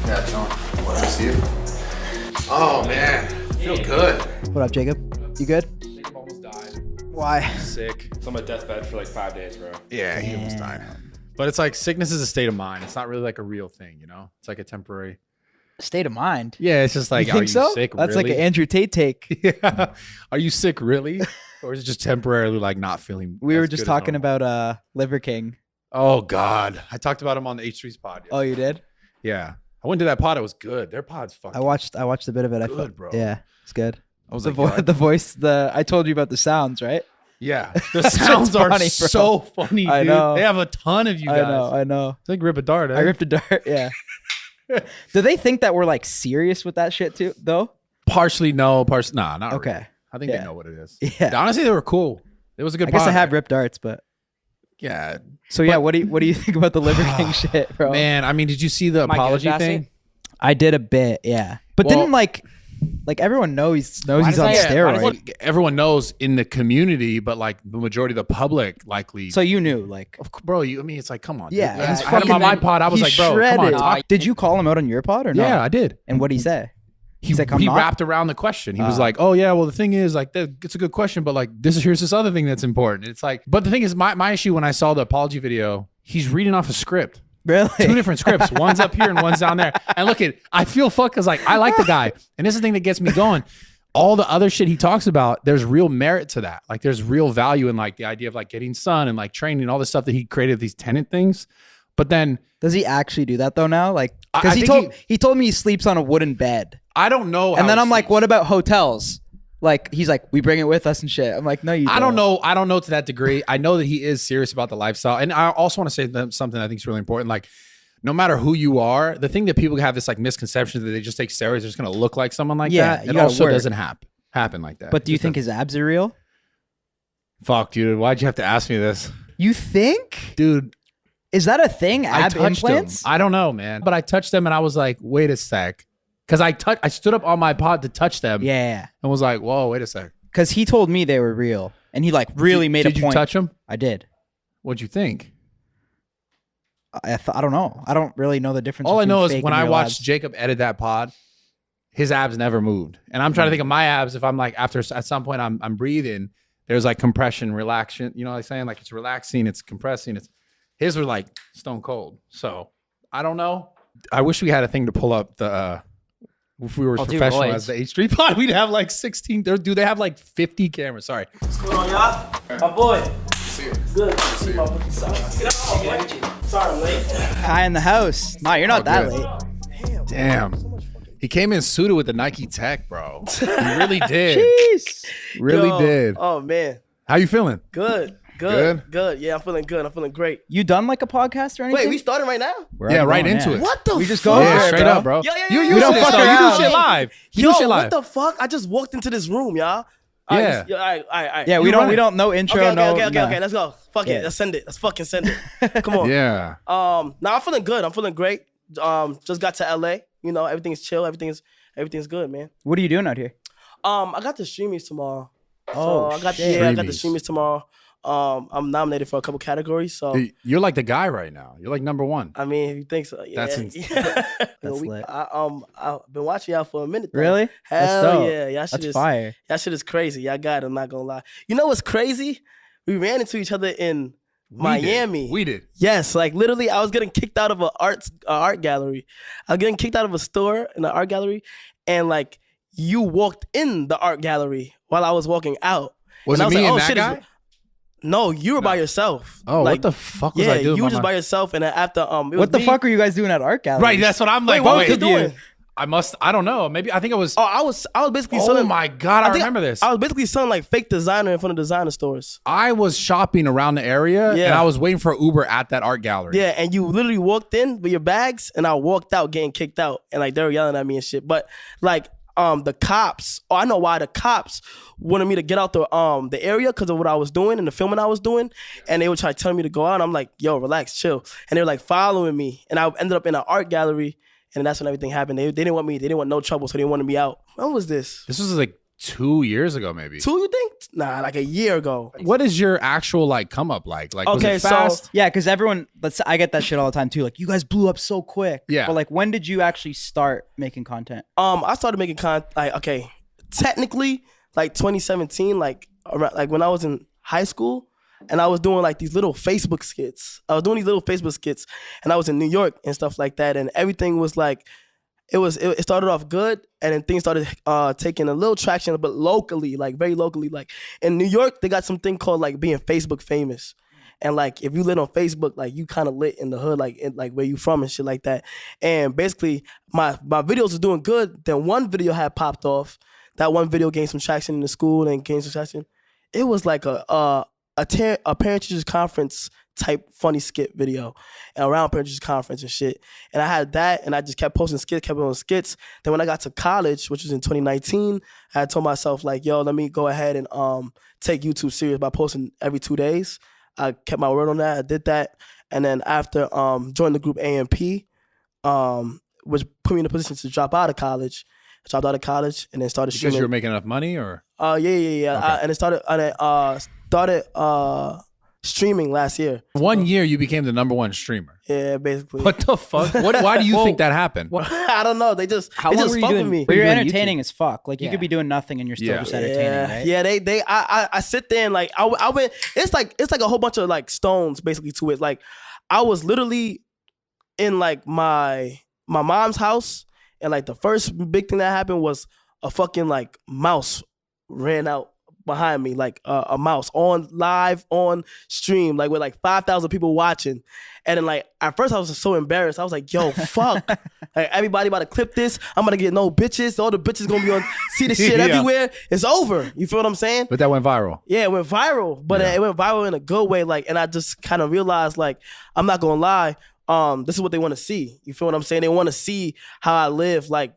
Yeah, chilling. What to see you? Oh man, feel good. What up, Jacob? You good? Jacob almost died. Why? Sick. It's on my deathbed for like 5 days, bro. Yeah, he almost died. But it's like sickness is a state of mind. It's not really like a real thing, you know? It's like a temporary. State of mind. Yeah, it's just like, You think are you so? sick? That's really? like an Andrew Tate take. Yeah. Are you sick really? Or is it just temporarily like not feeling? We as were just good as talking normal? about Liver King. Oh God, I talked about him on the H3's pod. Oh, you did? Yeah, I went to that pod. It was good. Their pod's fucking. I watched a bit of it. I Good, thought, bro. yeah, it's good. I was The, like, the voice. I told you about the sounds, right? yeah, the sounds are funny, bro. so funny. Dude. I know. They have a ton of you guys. I know. It's like rip a dart. Eh? I ripped a dart. Yeah. Do they think that we're like serious with that shit too, though? Partially no, partially nah, not Okay. really. I think Yeah. they know what it is. Yeah. Honestly, they were cool. It was a good. I guess I pod. have ripped darts, but Yeah, so yeah. What do you think about the Liver King shit, bro? man. I mean, did you see the Am I good, apology Jassy? thing? I did a bit, yeah. But Well- didn't like everyone knows he's Why on does that- steroids. why Like, everyone knows in the community, but like the majority of the public likely. So you knew, like, Bro, I mean, it's like, come on. yeah. dude. he's I had him on my fucking- pod. I was he's like, bro, come on. shredded. Talk. Did you call him out on your pod or no? Yeah, I did. And what did he say? He's like, I'm he not. wrapped around the question. He was like, oh yeah, well the thing is like it's a good question, but like here's this other thing that's important. It's like, but the thing is, my issue when I saw the apology video, he's reading off a script. Really? 2 different scripts. One's up here and one's down there. And look I feel fucked because like I like the guy. And this is the thing that gets me going. All the other shit he talks about, there's real merit to that. Like there's real value in like the idea of like getting sun and like training and all this stuff that he created, these tenant things. But then Does he actually do that though now? Like, I because think he told me he sleeps on a wooden bed. I don't know. And then I'm like, what about hotels? Like, he's like, we bring it with us and shit. I'm like, no, you don't. I don't know. I don't know to that degree. I know that he is serious about the lifestyle. And I also want to say something I think is really important. Like, no matter who you are, the thing that people have this like misconception that they just take steroids, they're just going to look like someone like Yeah, that. you It gotta also work. doesn't happen like that. But do you Just think his abs are real? fuck, dude? Why'd you have to ask me this, You think? dude? Is that a thing? I Ab touched implants? them. I don't know, man. But I touched them and I was like, wait a sec, because I stood up on my pod to touch them. Yeah. and was like, whoa, wait a sec. Because he told me they were real. And he like really made a Did point. you touch them? I did. What'd you think? I don't know. I don't really know the difference. All I between know is fake when and I real watched abs. Jacob edit that pod, his abs never moved. And I'm trying to think of my abs. If I'm like at some point I'm breathing, there's like compression, relaxation. You know what I'm saying? Like it's relaxing, it's compressing. His were like stone cold. So I don't know. I wish we had a thing to pull up the. If we were I'll do professional roids. as the H3 pod, we'd have like 16. Do they have like 50 cameras? Sorry. What's going on, y'all? My boy. See you. Good. See you, my boy. Sorry. Sorry, I'm late. Hi in the house. Nah, you're not Oh, that good. late. Damn. He came in suited with the Nike Tech, bro. He really did. Jeez. Really Yo, did. Oh, man. How you feeling? Good. Good? Good. Yeah, I'm feeling good. I'm feeling great. You done like a podcast or anything? Wait, we starting right now? We're Yeah, already right going, into yeah. it. What the We just fuck? go Yeah, for it, straight bro. up, bro. Yo, yo, yo, You yo, used yo, to this, fuck though. You around. do shit live. You Yo, do shit what live. the fuck? I just walked into this room, y'all. Yeah. All right. Yeah, You we run it. don't know intro. Okay, no, okay. nah. Let's go. Fuck Yeah. it. Let's send it. Let's fucking send it. Come on. Yeah. Now I'm feeling good. I'm feeling great. Just got to LA. You know, everything's chill. Everything's good, man. What are you doing out here? I got the streamies tomorrow. Oh, I got shit. I got the Streamies. streamies tomorrow. I'm nominated for a couple categories. So You're like the guy right now. You're like #1. I mean, if you think so, yeah. That's ins- That's lit. I've been watching y'all for a minute. Though. Really? That's Hell dope. yeah, y'all shit That's is fire. y'all shit is crazy. Y'all got it. I'm not gonna lie. You know what's crazy? We ran into each other in Miami. We did. Yes, like literally, I was getting kicked out of a art gallery. I was getting kicked out of a store in an art gallery, and like you walked in the art gallery while I was walking out. Was And I it was me like, and oh, that shit, guy? No, you were by yourself. Oh, like, what the fuck was yeah, I doing? you were by just my- by yourself, and then after it was What the me. fuck are you guys doing at art gallery? Right, that's what I'm like. Wait, what wait, was you doing? I don't know. Maybe I think it was. Oh, I was basically Oh selling. my God, I think remember this. I was basically selling like fake designer in front of designer stores. I was shopping around the area and Yeah. I was waiting for Uber at that art gallery. Yeah, and you literally walked in with your bags, and I walked out getting kicked out, and like they were yelling at me and shit. But like the cops, I know why the cops wanted me to get out the area because of what I was doing and the filming I was doing, and they were trying to tell me to go out. And I'm like, yo, relax, chill, and they were like following me, and I ended up in an art gallery, and that's when everything happened. They didn't want me, they didn't want no trouble, so they wanted me out. When was this? This was like 2 years ago, maybe. 2, you think? like a year ago. What is your actual like come up like? Like, was Okay, it fast? so Yeah, because everyone, I get that shit all the time too. Like, you guys blew up so quick. Yeah. But like, when did you actually start making content? I started making content like, okay, technically like 2017, like around, like when I was in high school, and I was doing like these little Facebook skits. I was doing these little Facebook skits, and I was in New York and stuff like that, and everything was like, it started off good, and then things started taking a little traction, but locally, like very locally. Like in New York, they got something called like being Facebook famous. And like if you lit on Facebook, like you kind of lit in the hood, like like where you from and shit like that. And basically my videos were doing good. Then one video had popped off. That one video gained some traction in the school and gained some traction. It was like a parent-teachers conference type funny skit video and around parent-teachers conference and shit. And I had that, and I just kept posting skits, kept on skits. Then when I got to college, which was in 2019, I had told myself like, yo, let me go ahead and take YouTube serious by posting every 2 days. I kept my word on that. I did that. And then after joined the group AMP, which put me in a position to drop out of college. I dropped out of college and then started Because streaming. you were making enough money, or? Yeah. Okay. And it started streaming last year. 1 year you became the #1 streamer. Yeah, basically. What the fuck? Why do you think that happened? I don't know. They just How they long just were you fuck doing? with me. But you're doing entertaining as fuck. Like, you could be doing nothing and you're still Yeah. just entertaining, right? Yeah, I sit there and like I went. It's like a whole bunch of like stones basically to it. Like I was literally in like my mom's house, and like the first big thing that happened was a fucking like mouse ran out behind me, like a mouse on live on stream, like with like 5,000 people watching. And then like at first I was just so embarrassed. I was like, yo, fuck. Like everybody about to clip this. I'm gonna get no bitches. All the bitches gonna be on see the shit Yeah. everywhere. It's over. You feel what I'm saying? But that went viral. Yeah, it went viral, but Yeah. it went viral in a good way. Like, and I just kind of realized, like, I'm not gonna lie. This is what they want to see. You feel what I'm saying? They want to see how I live, like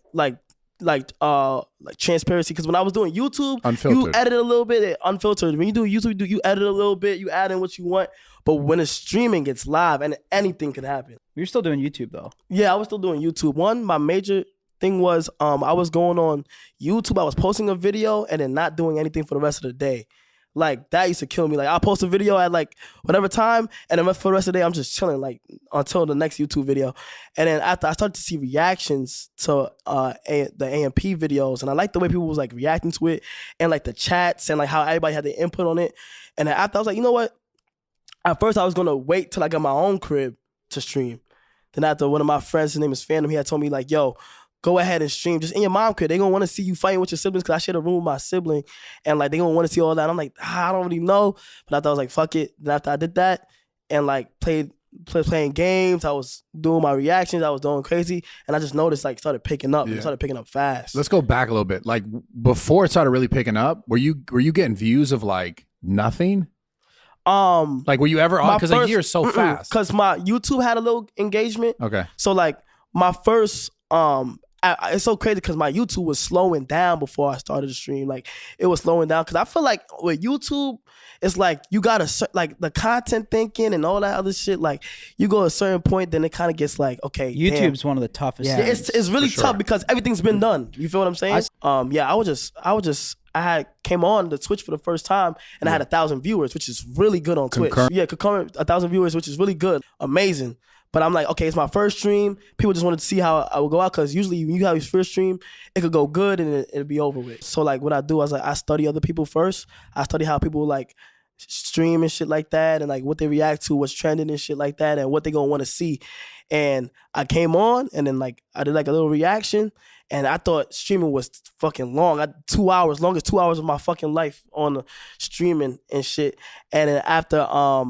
transparency. Because when I was doing YouTube, Unfiltered. you edit a little bit, unfiltered. When you do YouTube, you edit a little bit, you add in what you want. But when it's streaming, it's live, and anything could happen. You're still doing YouTube though. Yeah, I was still doing YouTube. My major thing was I was going on YouTube. I was posting a video and then not doing anything for the rest of the day. Like that used to kill me. Like I'll post a video at like whatever time, and then for the rest of the day I'm just chilling like until the next YouTube video. And then after I started to see reactions to the AMP videos, and I liked the way people was like reacting to it, and like the chats and like how everybody had their input on it. And then after I was like, you know what? At first I was gonna wait till I got my own crib to stream. Then after one of my friends, his name is Phantom, he had told me like, yo, go ahead and stream just in your mom crib. They gonna want to see you fighting with your siblings, because I shared a room with my sibling, and like they gonna want to see all that. I'm like, I don't really know, but after I was like, fuck it. Then after I did that and like playing games, I was doing my reactions, I was doing crazy, and I just noticed like started picking up. Yeah. It started picking up fast. Let's go back a little bit. Like before it started really picking up, were you getting views of like nothing? Like were you ever on? Because a year is so fast. Because my YouTube had a little engagement. Okay. So like my first it's so crazy because my YouTube was slowing down before I started the stream. Like it was slowing down because I feel like with YouTube, it's like you gotta like the content thinking and all that other shit. Like you go a certain point, then it kind of gets like, okay, YouTube's one of the toughest. yeah, things. it's really For sure. tough because everything's been done. You feel what I'm saying? I had came on the Twitch for the first time, and I had 1,000 viewers, which is really good on Twitch. Concurrent. Yeah, concurrent 1,000 viewers, which is really good, amazing. But I'm like, okay, it's my first stream. People just wanted to see how I would go out, because usually when you have your first stream, it could go good and it'll be over with. So like what I do is like I study other people first. I study how people like stream and shit like that, and like what they react to, what's trending and shit like that, and what they gonna want to see. And I came on, and then like I did like a little reaction, and I thought streaming was fucking long. 2 hours, longest 2 hours of my fucking life on the streaming and shit. And then after,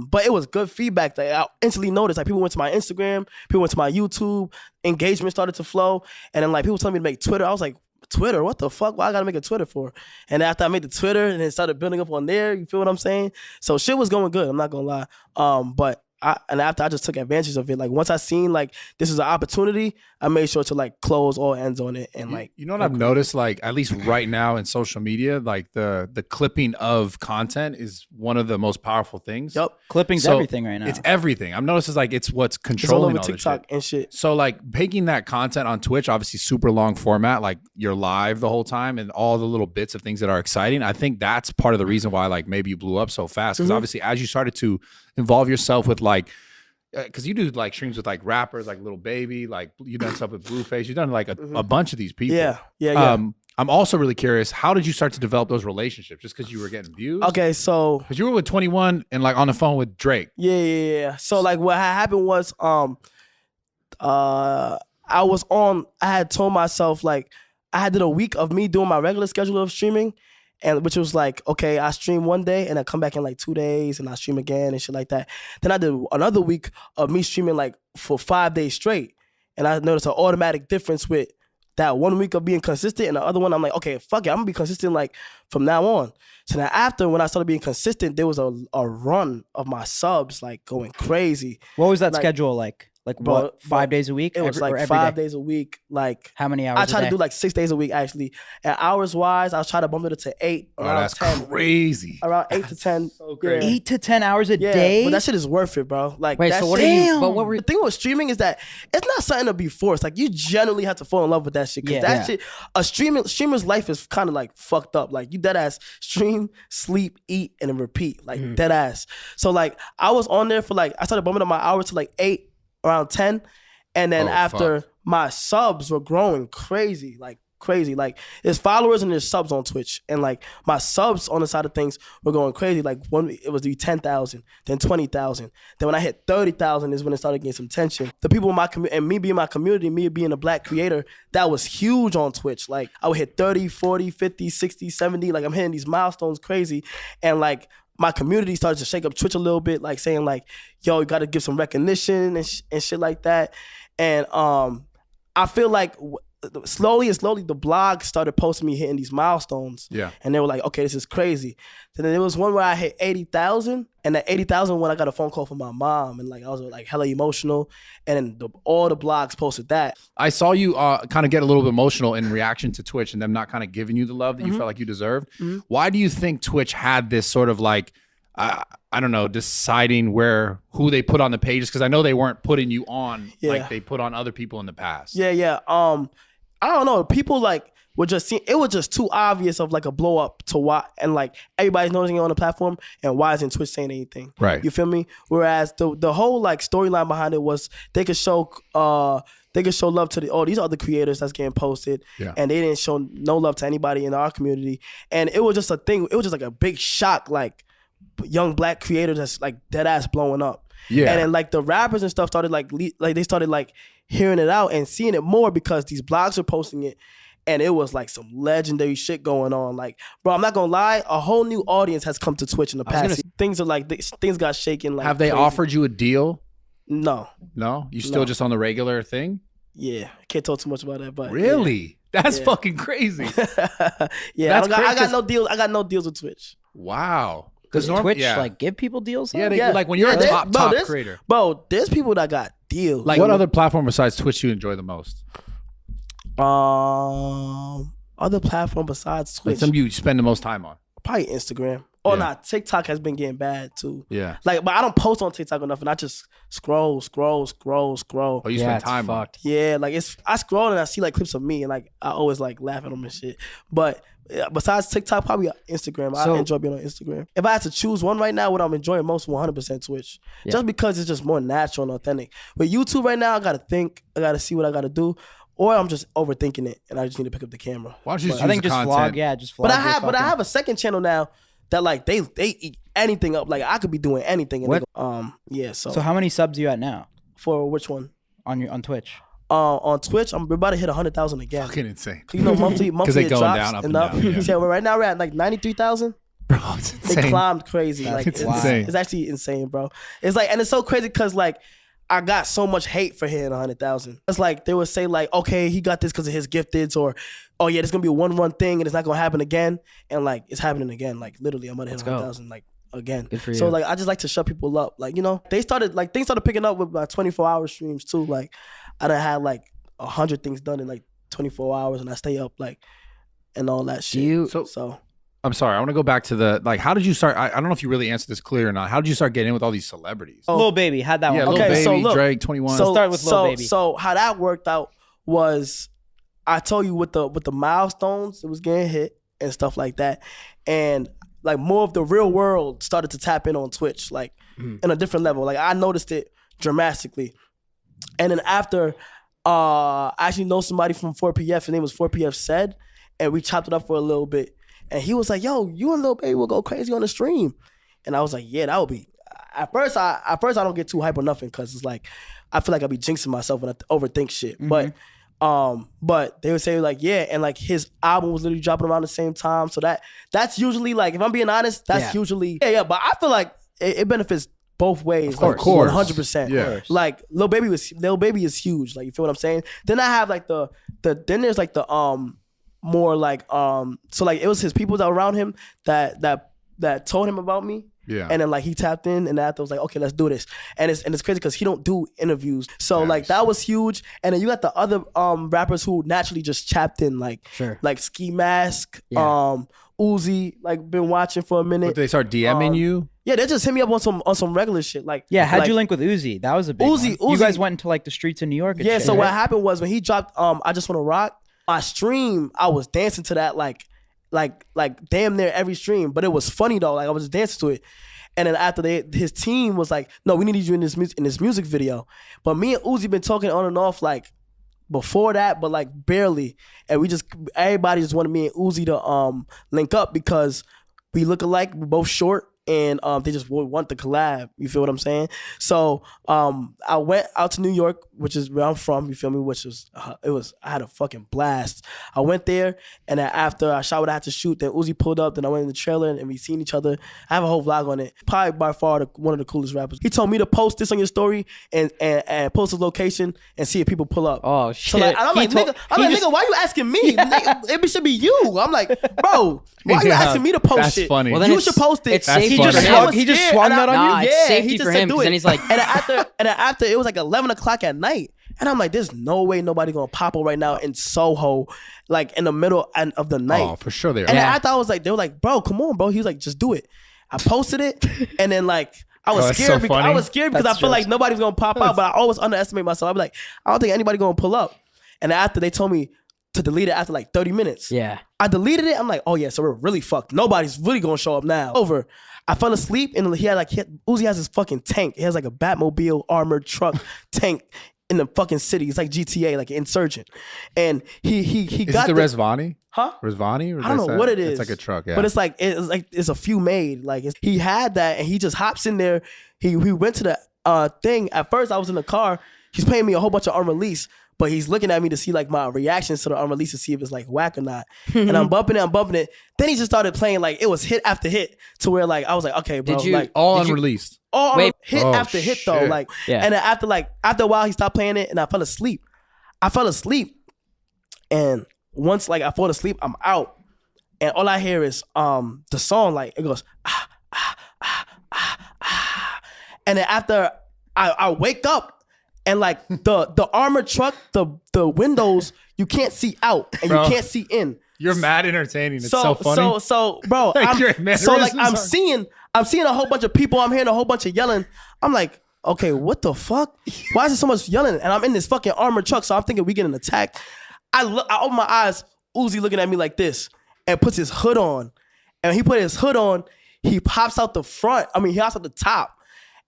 but it was good feedback. Like I instantly noticed, like people went to my Instagram, people went to my YouTube, engagement started to flow, and then like people telling me to make Twitter. I was like, Twitter, what the fuck? Why I gotta make a Twitter for? And after I made the Twitter, and it started building up on there. You feel what I'm saying? So shit was going good. I'm not gonna lie. But after I just took advantage of it. Like once I seen like this is an opportunity, I made sure to like close all ends on it and like. You know what I've noticed? Like at least right now in social media, like the clipping of content is one of the most powerful things. Yep. Clipping's So, everything right now. It's everything. I've noticed like it's what's It's all controlling over all this TikTok shit. and shit. So like making that content on Twitch, obviously super long format, like you're live the whole time and all the little bits of things that are exciting. I think that's part of the reason why like maybe you blew up so fast. Because obviously as you started to involve yourself with like, because you do like streams with like rappers, like Little Baby, like you've done stuff with Blueface. You've done like a bunch of these people. Yeah. I'm also really curious, how did you start to develop those relationships? Just because you were getting views? Okay, so Because you were with 21 and like on the phone with Drake. yeah. So like what had happened was I had told myself like I had did a week of me doing my regular schedule of streaming, and which was like, okay, I stream one day and I come back in like 2 days and I stream again and shit like that. Then I did another week of me streaming like for 5 days straight, and I noticed an automatic difference with that 1 week of being consistent, and the other one I'm like, okay, fuck it, I'm gonna be consistent like from now on. So now after when I started being consistent, there was a run of my subs like going crazy. What was that like- schedule like? Like Bro, what? 5 days a week? It was Or like every 5 day? days a week. Like How many hours? I a try to day? do like 6 days a week actually. And hours wise, I was trying to bump it to 8, Oh, around that's 10. crazy. Around 8 to 10. So crazy. 8 to 10 hours a Yeah, day. but that shit is worth it, bro. Like, Wait, that so what are shit- you? But what were? The thing with streaming is that it's not something to be forced. Like you generally have to fall in love with that shit. Cause Yeah. that Yeah. shit, a streamer's life is kind of like fucked up. Like you dead ass stream, sleep, eat, and then repeat. Like dead ass. So like I was on there for like I started bumping up my hours to like 8, around 10, and then Oh, after fuck. my subs were growing crazy. Like there's followers and there's subs on Twitch, and like my subs on the side of things were going crazy. Like it was 10,000, then 20,000. Then when I hit 30,000 is when it started getting some tension. The people in my community, and me being my community, me being a black creator, that was huge on Twitch. Like I would hit 30, 40, 50, 60, 70. Like I'm hitting these milestones crazy, and like my community started to shake up Twitch a little bit, like saying like, yo, you got to give some recognition and shit like that. And I feel like slowly the blog started posting me hitting these milestones. Yeah. And they were like, okay, this is crazy. So then there was one where I hit 80,000, and that 80,000 when I got a phone call from my mom, and like I was like hella emotional, and then all the blogs posted that. I saw you kind of get a little bit emotional in reaction to Twitch and them not kind of giving you the love that you felt like you deserved. Why do you think Twitch had this sort of like, I don't know, deciding who they put on the pages? Because I know they weren't putting you on like they put on other people in the past. Yeah. I don't know. People like were just seeing, it was just too obvious of like a blow up to why, and like everybody's noticing it on the platform, and why isn't Twitch saying anything? Right. You feel me? Whereas the whole like storyline behind it was they could show love to all these other creators that's getting posted, and they didn't show no love to anybody in our community, and it was just a thing. It was just like a big shock, like young black creators that's like dead ass blowing up. Yeah. And then like the rappers and stuff started like they started like hearing it out and seeing it more because these blogs are posting it, and it was like some legendary shit going on. Like, bro, I'm not gonna lie, a whole new audience has come to Twitch in the past. Things are like things got shaken. Like, Have they crazy. offered you a deal? No. No, you still just on the regular thing? Yeah, I can't talk too much about that, but Really? That's Yeah. fucking crazy. yeah, That's I got crazy. no deals. I got no deals with Twitch. Wow. Does Twitch like give people deals? Yeah, though? they, like when you're a they- top there's- creator. Bro, there's people that got deals. Like what other platform besides Twitch you enjoy the most? Other platform besides Like Twitch, some you spend the most time on? probably Instagram. Oh, Yeah. nah, TikTok has been getting bad too. Yeah. Like, but I don't post on TikTok enough, and I just scroll. Oh, you Yeah, spend it's time on. fucked. Yeah, like I scroll and I see like clips of me, and like I always like laugh at them and shit. But besides TikTok, probably Instagram. So- I enjoy being on Instagram. If I had to choose one right now, what I'm enjoying most, 100% Twitch. Yeah. Just because it's just more natural and authentic. With YouTube right now, I gotta think. I gotta see what I gotta do, or I'm just overthinking it, and I just need to pick up the camera. Why don't you just I use think the just content? vlog. Yeah, just vlog. But I your have fucking- I have a second channel now that like they eat anything up. Like I could be doing anything. And What? they go, yeah. So how many subs you at now For which one? on Twitch? On Twitch, we're about to hit 100,000 again. Fucking insane. You know, monthly they it going drops down, up and enough. down, yeah. Yeah, well, right now we're at like 93,000. Bro, it's It insane. climbed crazy. That's Like It's insane. It's actually insane, bro. It's like, and it's so crazy because like I got so much hate for hitting 100,000. It's like they would say like, okay, he got this because of his gifteds, or oh yeah, there's gonna be a one run thing and it's not gonna happen again. And like it's happening again. Like literally, I'm gonna hit Let's go. 100,000 like again. Good for So you. like I just like to shut people up. Like, you know, things started picking up with my 24-hour streams too. Like I done had like 100 things done in like 24 hours and I stay up like and all that shit. So I'm sorry. I want to go back to the, like, how did you start? I don't know if you really answered this clear or not. How did you start getting in with all these celebrities? Lil Baby had that Yeah, one. Lil Okay, Baby, so look, Drake, 21. So start with Lil Baby. So how that worked out was I told you with the milestones, it was getting hit and stuff like that. And like more of the real world started to tap in on Twitch, like in a different level. Like I noticed it dramatically. And then after I actually know somebody from 4PF, his name was 4PF Said, and we chopped it up for a little bit. And he was like, yo, you and Lil Baby will go crazy on the stream. And I was like, yeah, that would be. At first I don't get too hype or nothing because it's like, I feel like I'll be jinxing myself when I overthink shit. But they would say like, yeah, and like his album was literally dropping around the same time. So that's usually like, if I'm being honest, that's usually, yeah. But I feel like it benefits both ways. Of course. 100%. Yeah. Like Lil Baby is huge. Like, you feel what I'm saying? Then I have like then there's like the more like so like it was his people that were around him that told him about me. Yeah. And then like he tapped in and after was like, okay, let's do this. And it's crazy because he don't do interviews. So like that was huge. And then you got the other rappers who naturally just tapped in, like like Ski Mask, Uzi, like been watching for a minute. But they start DMing you? Yeah, they just hit me up on some regular shit. Like how'd like, you link with Uzi? That was a big Uzi. one. You guys went into like the streets of New York. And yeah, shit, so right? what happened was when he dropped I Just Wanna Rock, my stream, I was dancing to that like damn near every stream. But it was funny though, like I was just dancing to it. And then after his team was like, no, we need you in this music video. But me and Uzi been talking on and off like before that, but like barely. And everybody just wanted me and Uzi to link up because we look alike, we're both short, and they just want the collab. You feel what I'm saying? So I went out to New York, which is where I'm from. You feel me? Which was I had a fucking blast. I went there, and then after I shot what I had to shoot, then Uzi pulled up. Then I went in the trailer, and we seen each other. I have a whole vlog on it. Probably by far one of the coolest rappers. He told me to post this on your story and post his location and see if people pull up. Oh shit! So like, I'm like, nigga, why you asking me? Nigga, it should be you. I'm like, bro, why you asking me to post That's shit? funny. Well, then You should post it. it's safe for him. He just swung that on Nah, you. it's Yeah, safety he just for said him do because it. then he's like, and then after it was like 11 o'clock at night, and I'm like, there's no way nobody gonna pop up right now in Soho, like in the middle of the night. Oh, for sure they are. And then after I was like, they were like, bro, come on, bro. He was like, just do it. I posted it, and then like I was that's scared so funny. I was scared because I feel like nobody's gonna pop out, but I always underestimate myself. I'm like, I don't think anybody gonna pull up. And after they told me to delete it after like 30 minutes. Yeah. I deleted it. I'm like, oh yeah, so we're really fucked. Nobody's really gonna show up now. Over. I fell asleep and Uzi has this fucking tank. He has like a Batmobile armored truck tank in the fucking city. It's like GTA, like an insurgent. And he Is got it the Resvani? Huh? Resvani? Or I don't know what it is. It's like a truck, yeah. But it's like it's a few made. Like he had that and he just hops in there. He went to the thing. At first I was in the car. He's paying me a whole bunch of unreleased. But he's looking at me to see like my reactions to the unreleased to see if it's like whack or not. And I'm bumping it. Then he just started playing like it was hit after hit to where like I was like, okay, bro. Did you- like all unreleased. all Wait. hit Oh, after hit though. shit. Like Yeah. and then after a while he stopped playing it and I fell asleep. And once like I fall asleep, I'm out. And all I hear is the song, like it goes and then after I wake up and like the armored truck, the windows, you can't see out and Bro. you can't see in. You're mad entertaining. It's so funny. So bro, Like, your I'm mannerisms seeing a whole bunch of people, I'm hearing a whole bunch of yelling. I'm like, okay, what the fuck? Why is there so much yelling? And I'm in this fucking armored truck, so I'm thinking we getting attacked. I open my eyes, Uzi looking at me like this and puts his hood on. And when he put his hood on, he pops out the front. I mean, he hops out the top.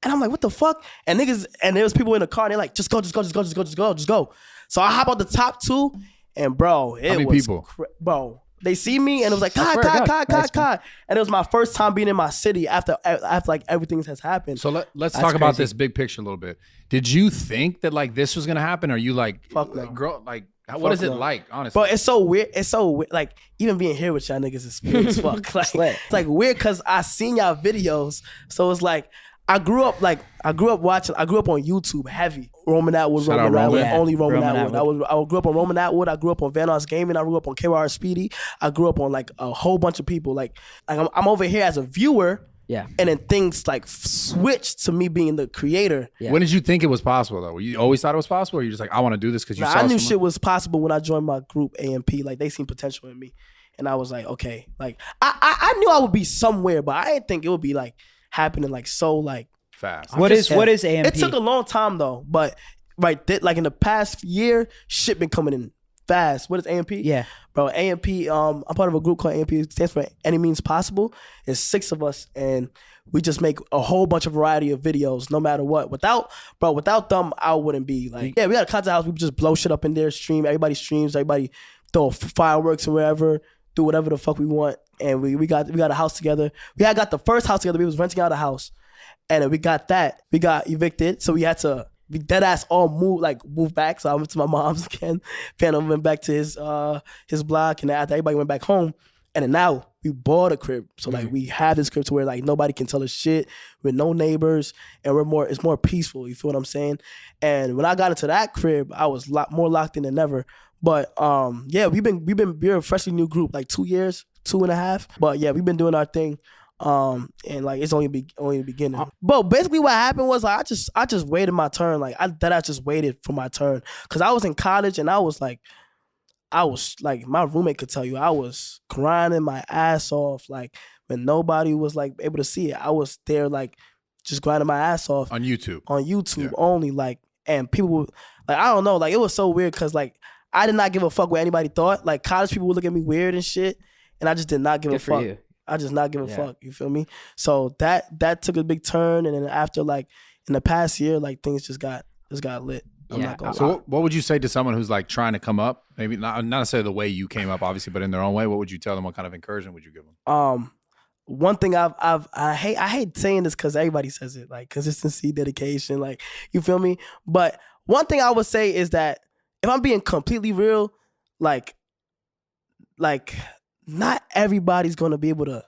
And I'm like, what the fuck? And niggas, and there was people in the car, and they're like, just go. So I hop out the top too, and bro, it many was, people? bro, they see me, and it was like, swear to God. Nice, man. and it was my first time being in my city after like everything has happened. So let's That's talk about crazy. this big picture a little bit. Did you think that like this was gonna happen? Or you like, Fuck no. girl, like what is it no. like, honestly? But it's so weird. Like even being here with y'all niggas is weird as fuck. Like it's like weird because I seen y'all videos, so it's like. I grew up on YouTube heavy. Roman Atwood, Shout out Roman Atwood, Roman. only Roman Roman Atwood. I grew up on Roman Atwood. I grew up on Van Oz Gaming. I grew up on KYR Speedy. I grew up on like a whole bunch of people. Like I'm over here as a viewer. Yeah. And then things like switched to me being the creator. Yeah. When did you think it was possible though? You always thought it was possible, or you just like, I want to do this because you Nah, saw I knew someone? shit was possible when I joined my group AMP. Like they seen potential in me, and I was like, okay, like I knew I would be somewhere, but I didn't think it would be like happening like so like Fast. What is AMP? It took a long time though, but like in the past year, shit been coming in fast. What is AMP? Yeah. Bro, AMP, I'm part of a group called AMP. It stands for Any Means Possible. It's 6 of us, and we just make a whole bunch of variety of videos, no matter what. Without them, I wouldn't be like, yeah, we got a content house. We just blow shit up in there, stream. Everybody streams. Everybody throw fireworks or wherever, do whatever the fuck we want. And we got a house together. We had got the first house together. We was renting out a house, and then we got that. We got evicted, so we had to. We dead ass all move back. So I went to my mom's again. Phantom went back to his block, and after everybody went back home, and then now we bought a crib. So like we have this crib to where like nobody can tell us shit. We're no neighbors, and it's more peaceful. You feel what I'm saying? And when I got into that crib, I was more locked in than ever. But yeah, we're a freshly new group, like 2 years, 2.5. But yeah, we've been doing our thing. And like it's only the beginning. But basically what happened was like, I just waited my turn. Like I just waited for my turn. Cause I was in college and I was like my roommate could tell you, I was grinding my ass off. Like when nobody was like able to see it, I was there like just grinding my ass off. On YouTube. Yeah. Only, like, and people would, like, I don't know, like it was so weird cause like I did not give a fuck what anybody thought. Like college people would look at me weird and shit. And I just did not give a fuck. You. I just not give a fuck. You feel me? So that took a big turn, and then after like in the past year, like things just got lit. I'm not gonna lie. So what would you say to someone who's like trying to come up? Maybe not necessarily the way you came up, obviously, but in their own way. What would you tell them? What kind of encouragement would you give them? One thing I hate saying this because everybody says it, like consistency, dedication, like you feel me. But one thing I would say is that if I'm being completely real, like not everybody's gonna be able to,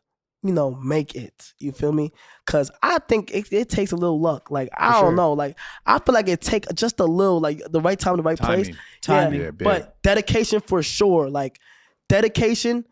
make it. You feel me? Cause I think it takes a little luck. Like I don't know. Like I feel like it take just a little, like the right time, the right place. Timing. Yeah, but dedication for sure. Like dedication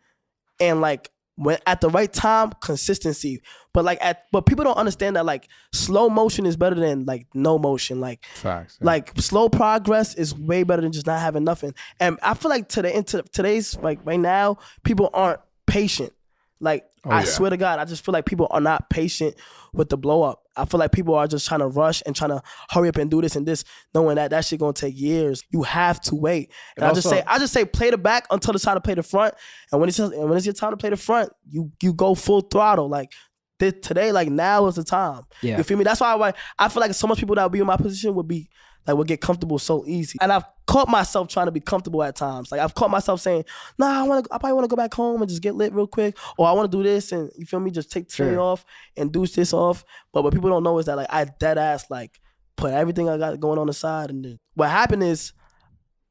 and like when at the right time, consistency. But people don't understand that like slow motion is better than like no motion. Like facts. Yeah. Like slow progress is way better than just not having nothing. And I feel like today's like right now, people aren't patient. Like I swear to God, I just feel like people are not patient with the blow up. I feel like people are just trying to rush and trying to hurry up and do this and this, knowing that shit gonna take years. You have to wait. And I just say play the back until it's time to play the front. And when it's your time to play the front, you go full throttle. Like today, like now is the time. Yeah. You feel me? That's why I feel like so much people that would be in my position would get comfortable so easy. And I've caught myself trying to be comfortable at times. Like I've caught myself saying, nah, I probably want to go back home and just get lit real quick. Or I want to do this and you feel me, just take today off and do this off. But what people don't know is that like I dead ass like put everything I got going on the side. And then what happened is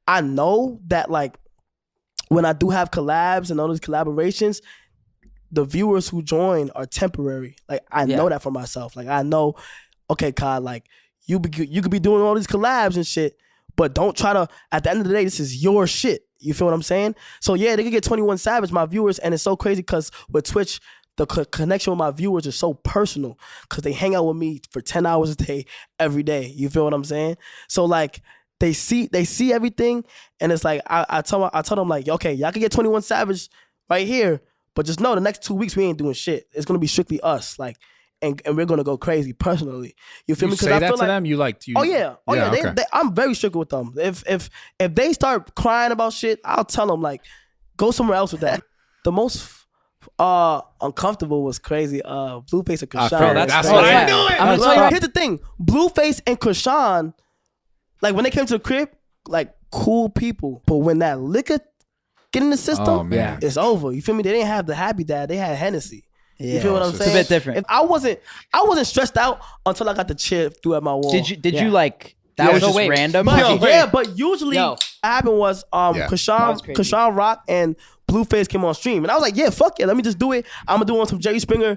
I know that like when I do have collabs and all these collaborations, the viewers who join are temporary. Like I know that for myself. Like I know, okay, Kai, like you could be doing all these collabs and shit, but don't try to, at the end of the day, this is your shit. You feel what I'm saying? So yeah, they could get 21 Savage, my viewers, and it's so crazy because with Twitch, the connection with my viewers is so personal because they hang out with me for 10 hours a day, every day. You feel what I'm saying? So like, they see everything, and it's like, I tell them like, okay, y'all can get 21 Savage right here, but just know the next 2 weeks we ain't doing shit. It's gonna be strictly us, like, and we're gonna go crazy personally. You feel me? Because I feel to them. Oh yeah. Okay. I'm very strict with them. If they start crying about shit, I'll tell them like, go somewhere else with that. The most uncomfortable was crazy. Blueface and Krishan. That's what I knew it. I'm gonna tell you. Here's the thing. Blueface and Krishan, like when they came to the crib, like cool people, but when that liquor get in the system, it's over. You feel me? They didn't have the Happy Dad. They had Hennessy. Yeah, you feel what I'm saying? It's a bit different. If I wasn't stressed out until I got the chair through at my wall. Did you like that was just random? But usually what happened was Krishan Rock and Blueface came on stream. And I was like, yeah, fuck yeah, let me just do it. I'm gonna do on some Jerry Springer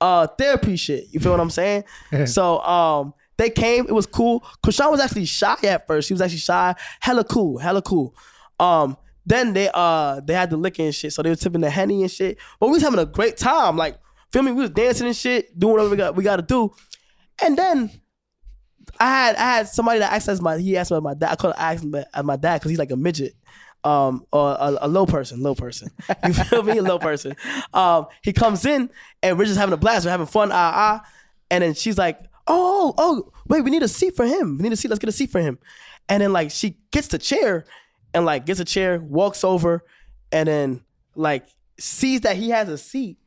therapy shit. You feel what I'm saying? So they came, it was cool. Krishan was actually shy at first. She was actually shy. Hella cool. Then they had the liquor and shit, so they were tipping the Henny and shit. But we was having a great time. Like Feel me? We was dancing and shit, doing whatever we got to do. And then I had somebody that asked he asked me about my dad. I couldn't ask him about my dad because he's like a midget. Or a low person. You feel me? A low person. He comes in and we're just having a blast. We're having fun. And then she's like, oh, wait, we need a seat for him. Let's get a seat for him. And then like she gets the chair and like gets a chair, walks over, and then like sees that he has a seat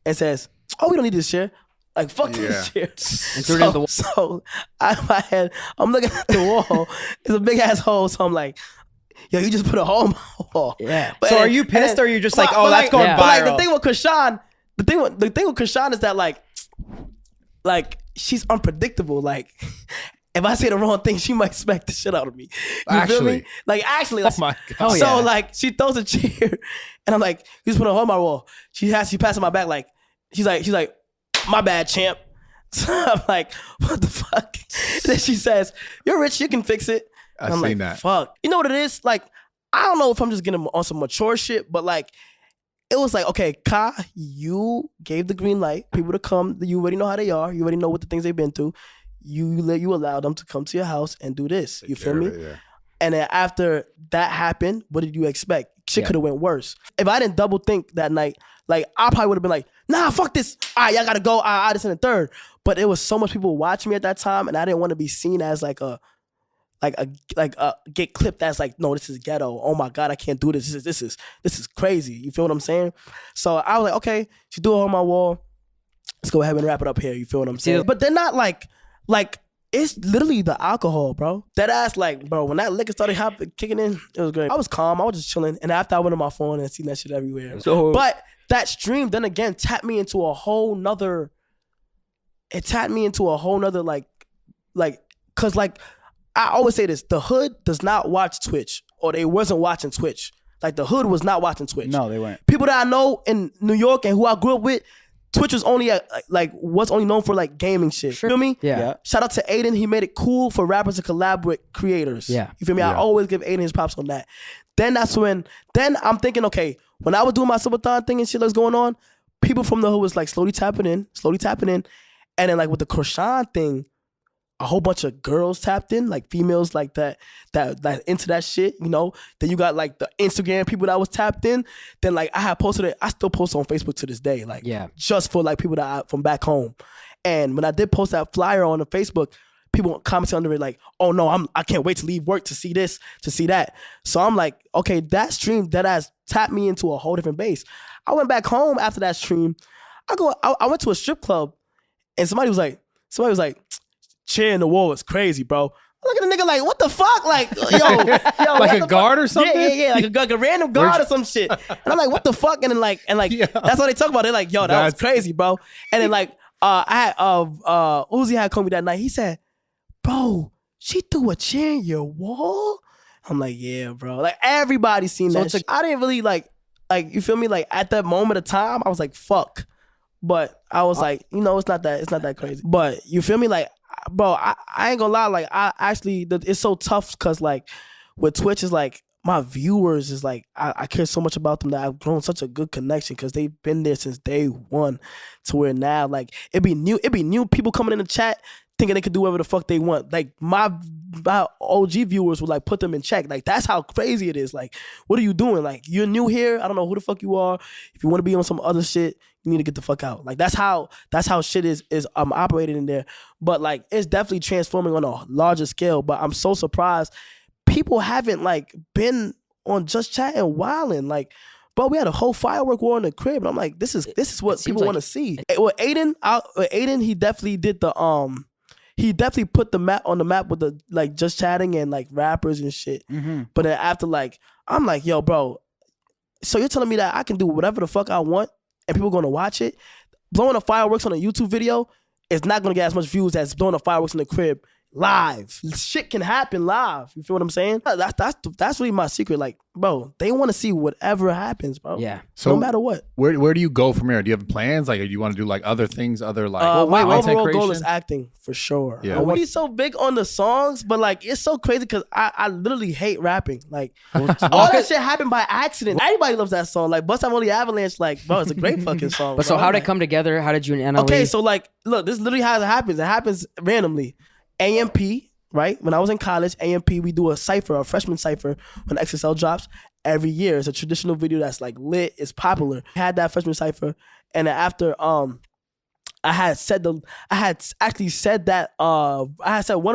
and says, oh, we don't need this chair. Like, fuck this chair. And threw it in the wall. So out of my head, I'm looking at the wall. It's a big ass hole. So I'm like, yo, you just put a hole in my wall. Yeah. But So are you pissed or are you just like, oh, that's going viral? But like the thing with Krishan, the thing with Krishan is that like she's unpredictable. Like if I say the wrong thing, she might smack the shit out of me. You feel me? Like actually, Oh my God. so like she throws a chair, and I'm like, you just put a hole in my wall. She passing my back like she's like, my bad, champ. So I'm like, what the fuck? And then she says, you're rich, you can fix it. And I'm seen like, that. fuck. You know what it is? Like, I don't know if I'm just getting on some mature shit, but like, it was like, okay, Ka, you gave the green light, people to come. You already know how they are. You already know what the things they've been through. You allow them to come to your house and do this. You feel me? Yeah. And then after that happened, what did you expect? Shit could have went worse. If I didn't double think that night, like I probably would have been like, nah, fuck this. All right, y'all gotta go. This in the third. But it was so much people watching me at that time, and I didn't want to be seen as like a get clipped as like, no, this is ghetto. Oh my God, I can't do this. This is crazy. You feel what I'm saying? So I was like, okay, she threw it on my wall. Let's go ahead and wrap it up here. You feel what I'm saying? But they're not like it's literally the alcohol, bro. That ass, like, bro, when that liquor started kicking in, it was great. I was calm. I was just chilling. And after I went on my phone and seen that shit everywhere. But that stream then again tapped me into a whole nother, like, cause like, I always say this, the hood does not watch Twitch, or they wasn't watching Twitch. Like the hood was not watching Twitch. No, they weren't. People that I know in New York and who I grew up with, Twitch was only was only known for like gaming shit. Sure. You feel me? Yeah. Shout out to Aiden. He made it cool for rappers to collab with creators. Yeah. You feel me? I always give Aiden his props on that. Then I'm thinking, okay, when I was doing my subathon thing and shit was going on, people from the hood was like slowly tapping in. And then like with the Krishan thing, a whole bunch of girls tapped in, like females like that into that shit, you know. Then you got like the Instagram people that was tapped in. Then like I had posted it. I still post on Facebook to this day, like just for like people that from back home. And when I did post that flyer on the Facebook, people commented under it like, "Oh no, I can't wait to leave work to see this, to see that." So I'm like, okay, that stream that has tapped me into a whole different base. I went back home after that stream. I went to a strip club, and somebody was like. Chair in the wall is crazy, bro. I look at the nigga like, what the fuck? Like, yo, like a guard or something? Yeah, like a random guard or some shit. And I'm like, what the fuck? And then that's what they talk about. They're like, yo, that was crazy, bro. And then like, I had Uzi had called me that night. He said, bro, she threw a chair in your wall. I'm like, yeah, bro. Like everybody seen that. Shit. I didn't really like you feel me? Like at that moment of time, I was like, fuck. But I was like, you know, it's not that crazy. But you feel me? Like, bro, I ain't gonna lie. Like, I actually, it's so tough because like with Twitch is like my viewers is like I care so much about them that I've grown such a good connection because they've been there since day one to where now like it be new people coming in the chat thinking they could do whatever the fuck they want. Like my OG viewers would like put them in check. Like that's how crazy it is. Like, what are you doing? Like you're new here. I don't know who the fuck you are. If you want to be on some other shit, you need to get the fuck out. Like that's how shit is operated in there. But like it's definitely transforming on a larger scale. But I'm so surprised people haven't like been on Just Chat and wilding. Like, bro, we had a whole firework war in the crib, and I'm like, this is what people want to see. With Aiden, he definitely did the he definitely put the map on the map with the like Just Chatting and like rappers and shit. Mm-hmm. But then after like, I'm like, yo, bro, so you're telling me that I can do whatever the fuck I want and people gonna watch it? Blowing the fireworks on a YouTube video is not gonna get as much views as blowing the fireworks in the crib live. Shit can happen live. You feel what I'm saying? That's really my secret. Like, bro, they want to see whatever happens, bro. Yeah. So no matter what. Where do you go from here? Do you have plans? Like, do you want to do like other things? Other like my content overall goal creation? is acting for sure. Yeah. I want to be so big on the songs, but like it's so crazy because I literally hate rapping. Like all that shit happened by accident. Everybody loves that song. Like Bust Out Molly Avalanche. Like, bro, it's a great fucking song. But so bro. how did it come together? How did you and NLE? Okay, so like, look, this is literally how it happens. It happens randomly. AMP, right? When I was in college, AMP, we do a cipher, a freshman cipher when XSL drops every year. It's a traditional video that's like lit, it's popular. I had that freshman cipher, and then after I had said one of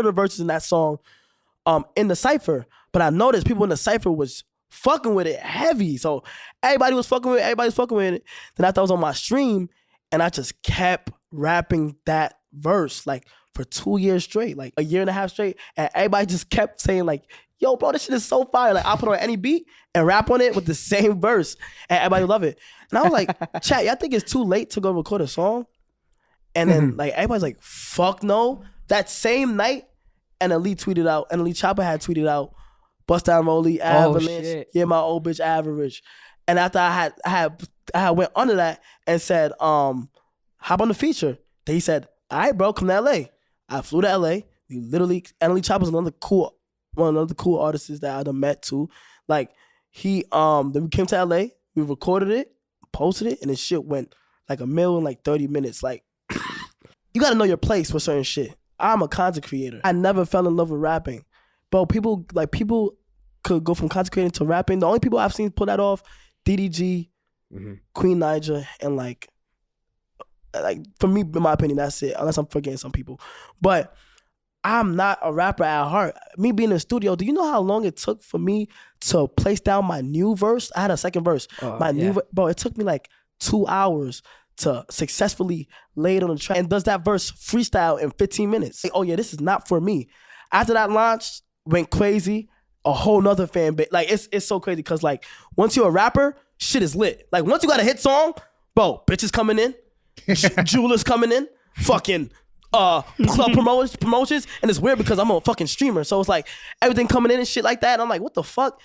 the verses in that song in the cipher, but I noticed people in the cipher was fucking with it heavy. So everybody was fucking with it. Then after I was on my stream, and I just kept rapping that verse like for 2 years straight, like a year and a half straight, and everybody just kept saying like, yo, bro, this shit is so fire. Like I'll put on any beat and rap on it with the same verse, and everybody love it. And I was like, chat, y'all think it's too late to go record a song? And then like everybody's like, fuck no. That same night, NLE tweeted out, NLE Chopper had tweeted out, Bust Down Rolly, Avalanche, shit. yeah, my old bitch Average. And after I had went under that and said, hop on the feature. Then he said, all right, bro, come to LA. I flew to LA. We literally, NLE Chopper's one of the cool artists that I done met too. Like then we came to LA, we recorded it, posted it, and the shit went like 1 million in like 30 minutes. Like, you gotta know your place for certain shit. I'm a content creator. I never fell in love with rapping. But people could go from content creating to rapping. The only people I've seen pull that off, DDG, Queen Naija, and like for me, in my opinion, that's it. Unless I'm forgetting some people. But I'm not a rapper at heart. Me being in the studio, do you know how long it took for me to place down my new verse? I had a second verse. Bro, it took me like 2 hours to successfully lay it on the track and does that verse freestyle in 15 minutes. Like, oh yeah, this is not for me. After that launch, went crazy, a whole nother fan base. Like it's so crazy because like once you're a rapper, shit is lit. Like once you got a hit song, bro, bitches coming in, jewelers coming in, fucking club promotions, and it's weird because I'm a fucking streamer, so it's like everything coming in and shit like that. And I'm like, what the fuck?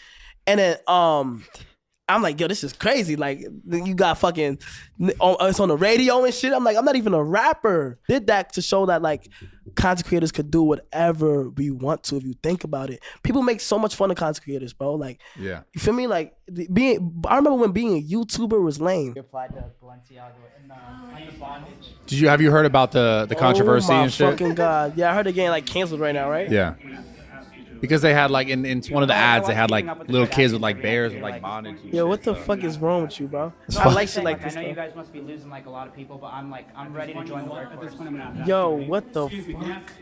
And then I'm like, yo, this is crazy. Like, you got fucking, it's on the radio and shit. I'm like, I'm not even a rapper. Did that to show that like content creators could do whatever we want to if you think about it. People make so much fun of content creators, bro. Like, yeah, you feel me? Like I remember when being a YouTuber was lame. You applied to Balenciaga in the bondage. Have you heard about the controversy and shit? Oh my fucking God. Yeah, I heard it getting like canceled right now, right? Yeah. Because they had like in one of the ads, they had like little kids with like bears with like bondage. Yo, what the fuck is wrong with you, bro? I like shit like this. I know you guys must be losing like a lot of people, but I'm ready to join the workforce. Yo, what the fuck?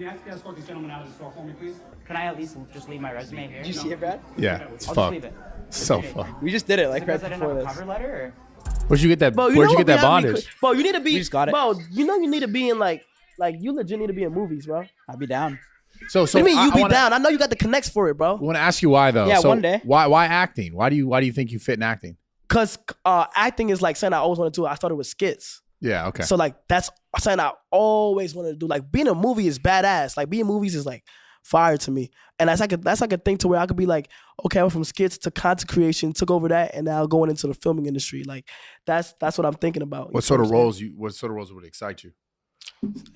Can I at least just leave my resume here? Did you see it, Brad? Yeah, it's I'll fucked. just leave it. So fucked. We just did it like right Because I didn't before have a this. cover letter, or? Where'd you get that? Bro, Where'd you get that bondage? Bro, you need to be. We just got it. Bro, you know you need to be in like you legit need to be in movies, bro. I'll be down. So What do you mean you be down? I know you got the connects for it, bro. I want to ask you why though. Yeah, so one day. Why acting? Why do you think you fit in acting? Cause acting is like something I always wanted to do. I started with skits. Yeah, okay. So like that's something I always wanted to do. Like being in a movie is badass. Like being in movies is like fire to me. And that's like a thing to where I could be like, okay, I went from skits to content creation, took over that, and now going into the filming industry. Like that's what I'm thinking about. What sort of roles would excite you?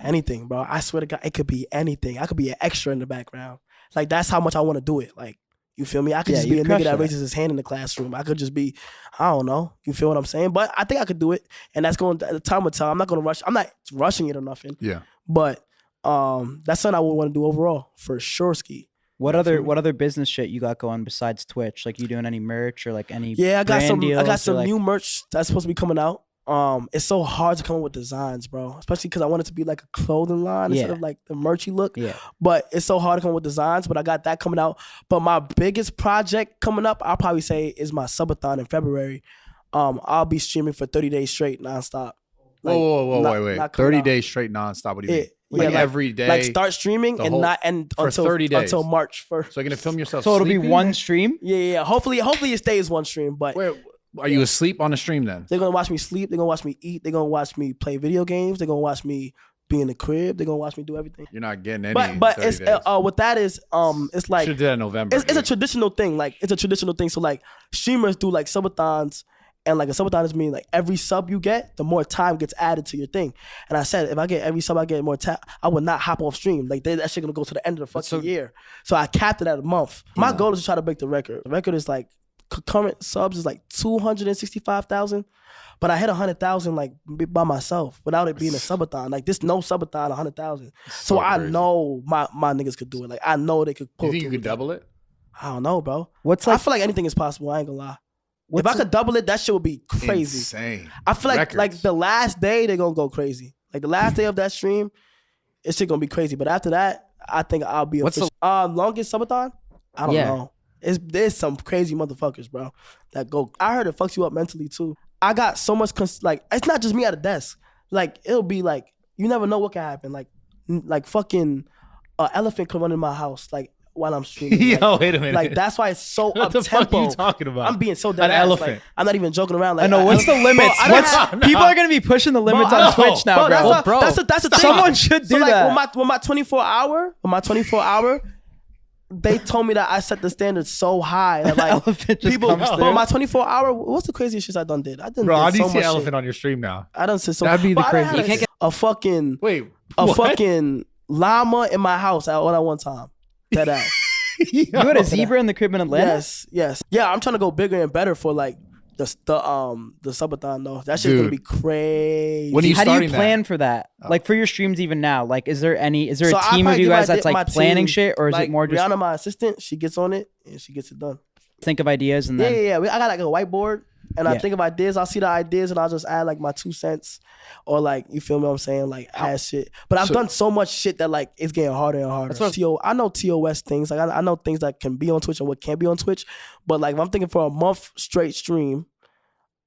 Anything, bro. I swear to God, it could be anything. I could be an extra in the background. Like that's how much I want to do it. Like, you feel me? I could just be a nigga that raises his hand in the classroom. I could just be, I don't know. You feel what I'm saying? But I think I could do it. And that's going to, time will tell. I'm not going to rush. I'm not rushing it or nothing. Yeah. But that's something I would want to do overall for sure, Ski. What other business shit you got going besides Twitch? Like you doing any merch or like any I got some like new merch that's supposed to be coming out. It's so hard to come up with designs, bro. Especially because I want it to be like a clothing line instead of like the merchy look. Yeah. But it's so hard to come up with designs. But I got that coming out. But my biggest project coming up, I'll probably say, is my subathon in February. I'll be streaming for 30 days straight nonstop. Like, wait. 30 days straight nonstop. What do you mean? Like every day? Like start streaming and not end until 30 days. Until March 1st. So you're gonna film yourself. So sleeping? It'll be one stream? Yeah. Hopefully it stays one stream. But wait, are you asleep on the stream then? They're gonna watch me sleep. They're gonna watch me eat. They're gonna watch me play video games. They're gonna watch me be in the crib. They're gonna watch me do everything. You're not getting any. But 30 it's days. what that is. It's like Should have did that in November. it's a traditional thing. Like it's a traditional thing. So like streamers do like subathons, and like a subathon is mean like every sub you get, the more time gets added to your thing. And I said if I get every sub, I get more time. I would not hop off stream. Like that shit gonna go to the end of the fucking year. So I capped it at a month. My goal is to try to break the record. The record is like current subs is like 265,000. But I hit 100,000 like by myself without it being a subathon. Like this no subathon 100,000. So I crazy. know my niggas could do it. Like I know they could pull. You think you could double it? I don't know, bro. What's I like? feel like anything is possible. I ain't gonna lie. If What's I could double it, that shit would be crazy. Insane. I feel like Records. the last day they're gonna go crazy. Like the last day of that stream, it's shit gonna be crazy. But after that, I think I'll be What's the- longest subathon? I don't know. There's some crazy motherfuckers, bro, that go. I heard it fucks you up mentally too. I got so much like it's not just me at a desk. Like it'll be like you never know what can happen. Like fucking elephant could run in my house like while I'm streaming. Yo, wait a minute. Like that's why it's so What the fuck up-tempo. are you talking about? I'm being so dead An ass. elephant. Like, I'm not even joking around. Like I know. What's the limits? Bro, I don't What's have- people are gonna be pushing the limits Bro, on I know. Twitch now, bro. That's the thing. Someone should do so, like, that. With my 24 hour, they told me that I set the standard so high that like Elephant just people. comes Bro, through. my 24 hour. What's the craziest shit I done did? I done Bro, did how do you so see much an elephant shit. on your stream now? I done said so. That'd be the But I craziest. had a fucking Wait, a what? fucking llama in my house all at one time. That out. You had a zebra in the crib in Atlanta. Yes. Yeah, I'm trying to go bigger and better for like the subathon though. That shit's gonna Dude. be crazy. When are you How do you starting that? plan for that? Like for your streams even now? Like is there So a I team of probably you give guys my that's like team, planning shit, or is like, it more just Rihanna, my assistant? She gets on it and she gets it done. think of ideas and then Yeah. I got like a whiteboard and I Yeah. think of ideas. I'll see the ideas and I'll just add like my 2 cents or like, you feel me what I'm saying? Like add shit. But I've done so much shit that like it's getting harder and harder. I know TOS things. Like I know things that can be on Twitch and what can't be on Twitch. But like if I'm thinking for a month straight stream,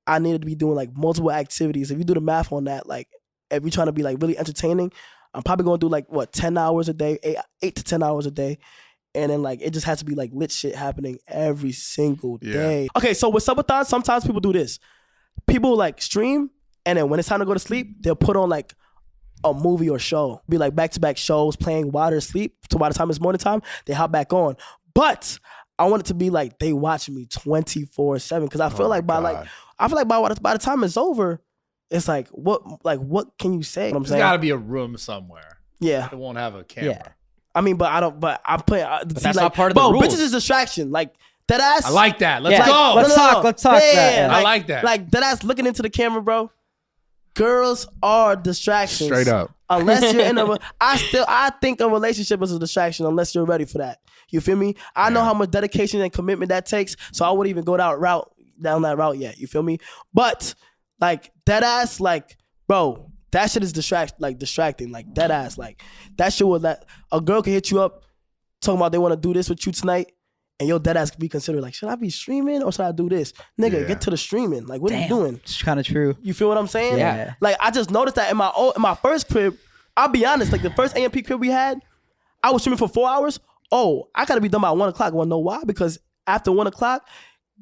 I needed to be doing like multiple activities. If you do the math on that, like if you're trying to be like really entertaining, I'm probably gonna do like 10 hours a day, 8 to 10 hours a day. And then like it just has to be like lit shit happening every single day. Okay, so with subathon, sometimes people do this. People like stream, and then when it's time to go to sleep, they'll put on like a movie or show. Be like back-to-back shows playing while they're asleep. So by the time it's morning time, they hop back on. But I want it to be like they watch me 24/7 because I feel like by the time it's over, it's like what can you say? You know what I'm There's saying? got to be a room somewhere. Yeah. It won't have a camera. yeah. I mean, but I'm playing. But that's not part of the bro, rules. bitches is distraction. Like that ass. I like that. Let's Yeah. go. Let's talk that. I like that. Like that ass looking into the camera, bro. Girls are distractions. Straight up. Unless you're in a, I think a relationship is a distraction unless you're ready for that. You feel me? I know how much dedication and commitment that takes, so I wouldn't even go down that route yet. You feel me? But like that ass, like bro, that shit is distracting. Like that ass, like that shit will let a girl can hit you up talking about they want to do this with you tonight, and your dead ass could be considered like, should I be streaming or should I do this? Nigga, get to the streaming. Like, what are you doing? It's kind of true. You feel what I'm saying? Yeah. Like I just noticed that in my first crib. I'll be honest, like the first AMP crib we had, I was streaming for 4 hours. Oh, I gotta be done by 1 o'clock. You wanna know why? Because after 1 o'clock,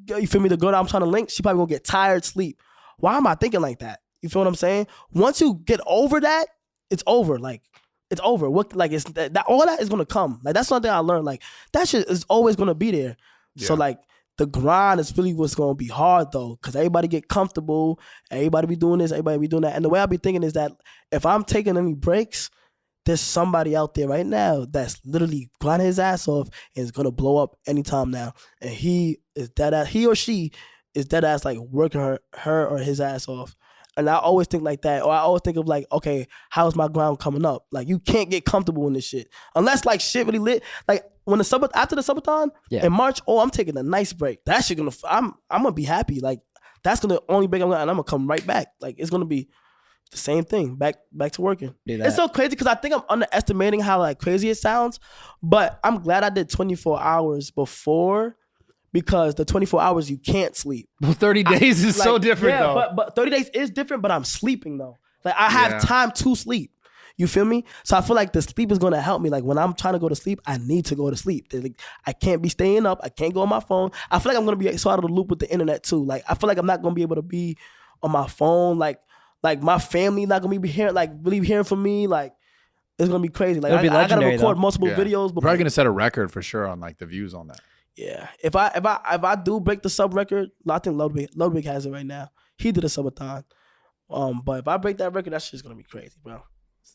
you feel me? The girl that I'm trying to link, she probably gonna get tired, sleep. Why am I thinking like that? You feel what I'm saying? Once you get over that, it's over. Like it's over. What like it's that all that is gonna come. Like that's one thing I learned. Like that shit is always gonna be there. Yeah. So like the grind is really what's gonna be hard though, because everybody get comfortable, everybody be doing this, everybody be doing that. And the way I be thinking is that if I'm taking any breaks, there's somebody out there right now that's literally grinding his ass off and is gonna blow up anytime now. And he or she is dead ass like working her or his ass off. And I always think like that. Or I always think of like, okay, how's my ground coming up? Like you can't get comfortable in this shit. Unless like shit really lit. Like when after the subathon in March, I'm taking a nice break. That shit I'm gonna be happy. Like that's gonna only break and I'm gonna come right back. Like it's gonna be the same thing. Back to working. It's so crazy because I think I'm underestimating how like crazy it sounds. But I'm glad I did 24 hours before. Because the 24 hours you can't sleep. Well, 30 days is so different though. But 30 days is different, but I'm sleeping though. Like I have time to sleep. You feel me? So I feel like the sleep is gonna help me. Like when I'm trying to go to sleep, I need to go to sleep. Like, I can't be staying up. I can't go on my phone. I feel like I'm gonna be so out of the loop with the internet too. Like I feel like I'm not gonna be able to be on my phone like Like my family not gonna be hearing, like really hearing from me. Like it's gonna be crazy. Like It'll be I gotta legendary, record though. multiple Yeah. videos. But Probably gonna set a record for sure on like the views on that. yeah, if I do break the sub record, I think Ludwig has it right now. He did a subathon. But if I break that record, that shit's gonna be crazy, bro.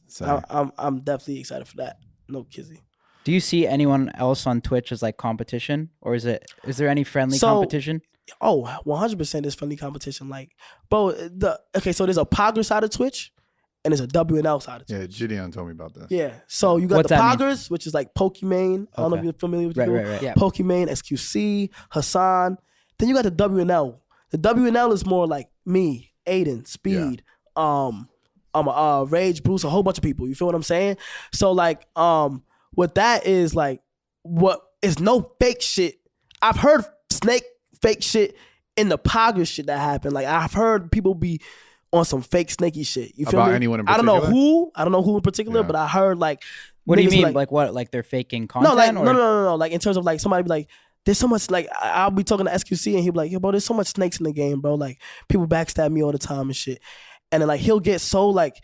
So, I'm definitely excited for that. No kizzy. Do you see anyone else on Twitch as like competition, or is there any friendly competition? Oh, 100% is friendly competition. Like, bro, so there's a Pogger side of Twitch, and there's a WNL side of Twitch. yeah, Gideon told me about this. Yeah. So you got What's the that mean? Poggers, which is like Pokimane. I don't know if Okay. you're familiar with Right, people. right, right. Yeah. Pokimane, SQC, Hassan. Then you got the WNL. The WNL is more like me, Aiden, Speed, Rage, Bruce, a whole bunch of people. You feel what I'm saying? So like, what that is like, what is no fake shit. I've heard snake fake shit in the Pogger shit that happened. Like I've heard people be on some fake snaky shit. You feel About me? anyone in I don't know particular? who. I don't know who in particular, Yeah. but I heard like. What do you niggas mean? Like what? Like they're faking content? No, like or? no. Like in terms of like somebody be like, there's so much like I'll be talking to SQC and he'll be like, yo, bro, there's so much snakes in the game, bro. Like people backstab me all the time and shit. And then like he'll get so like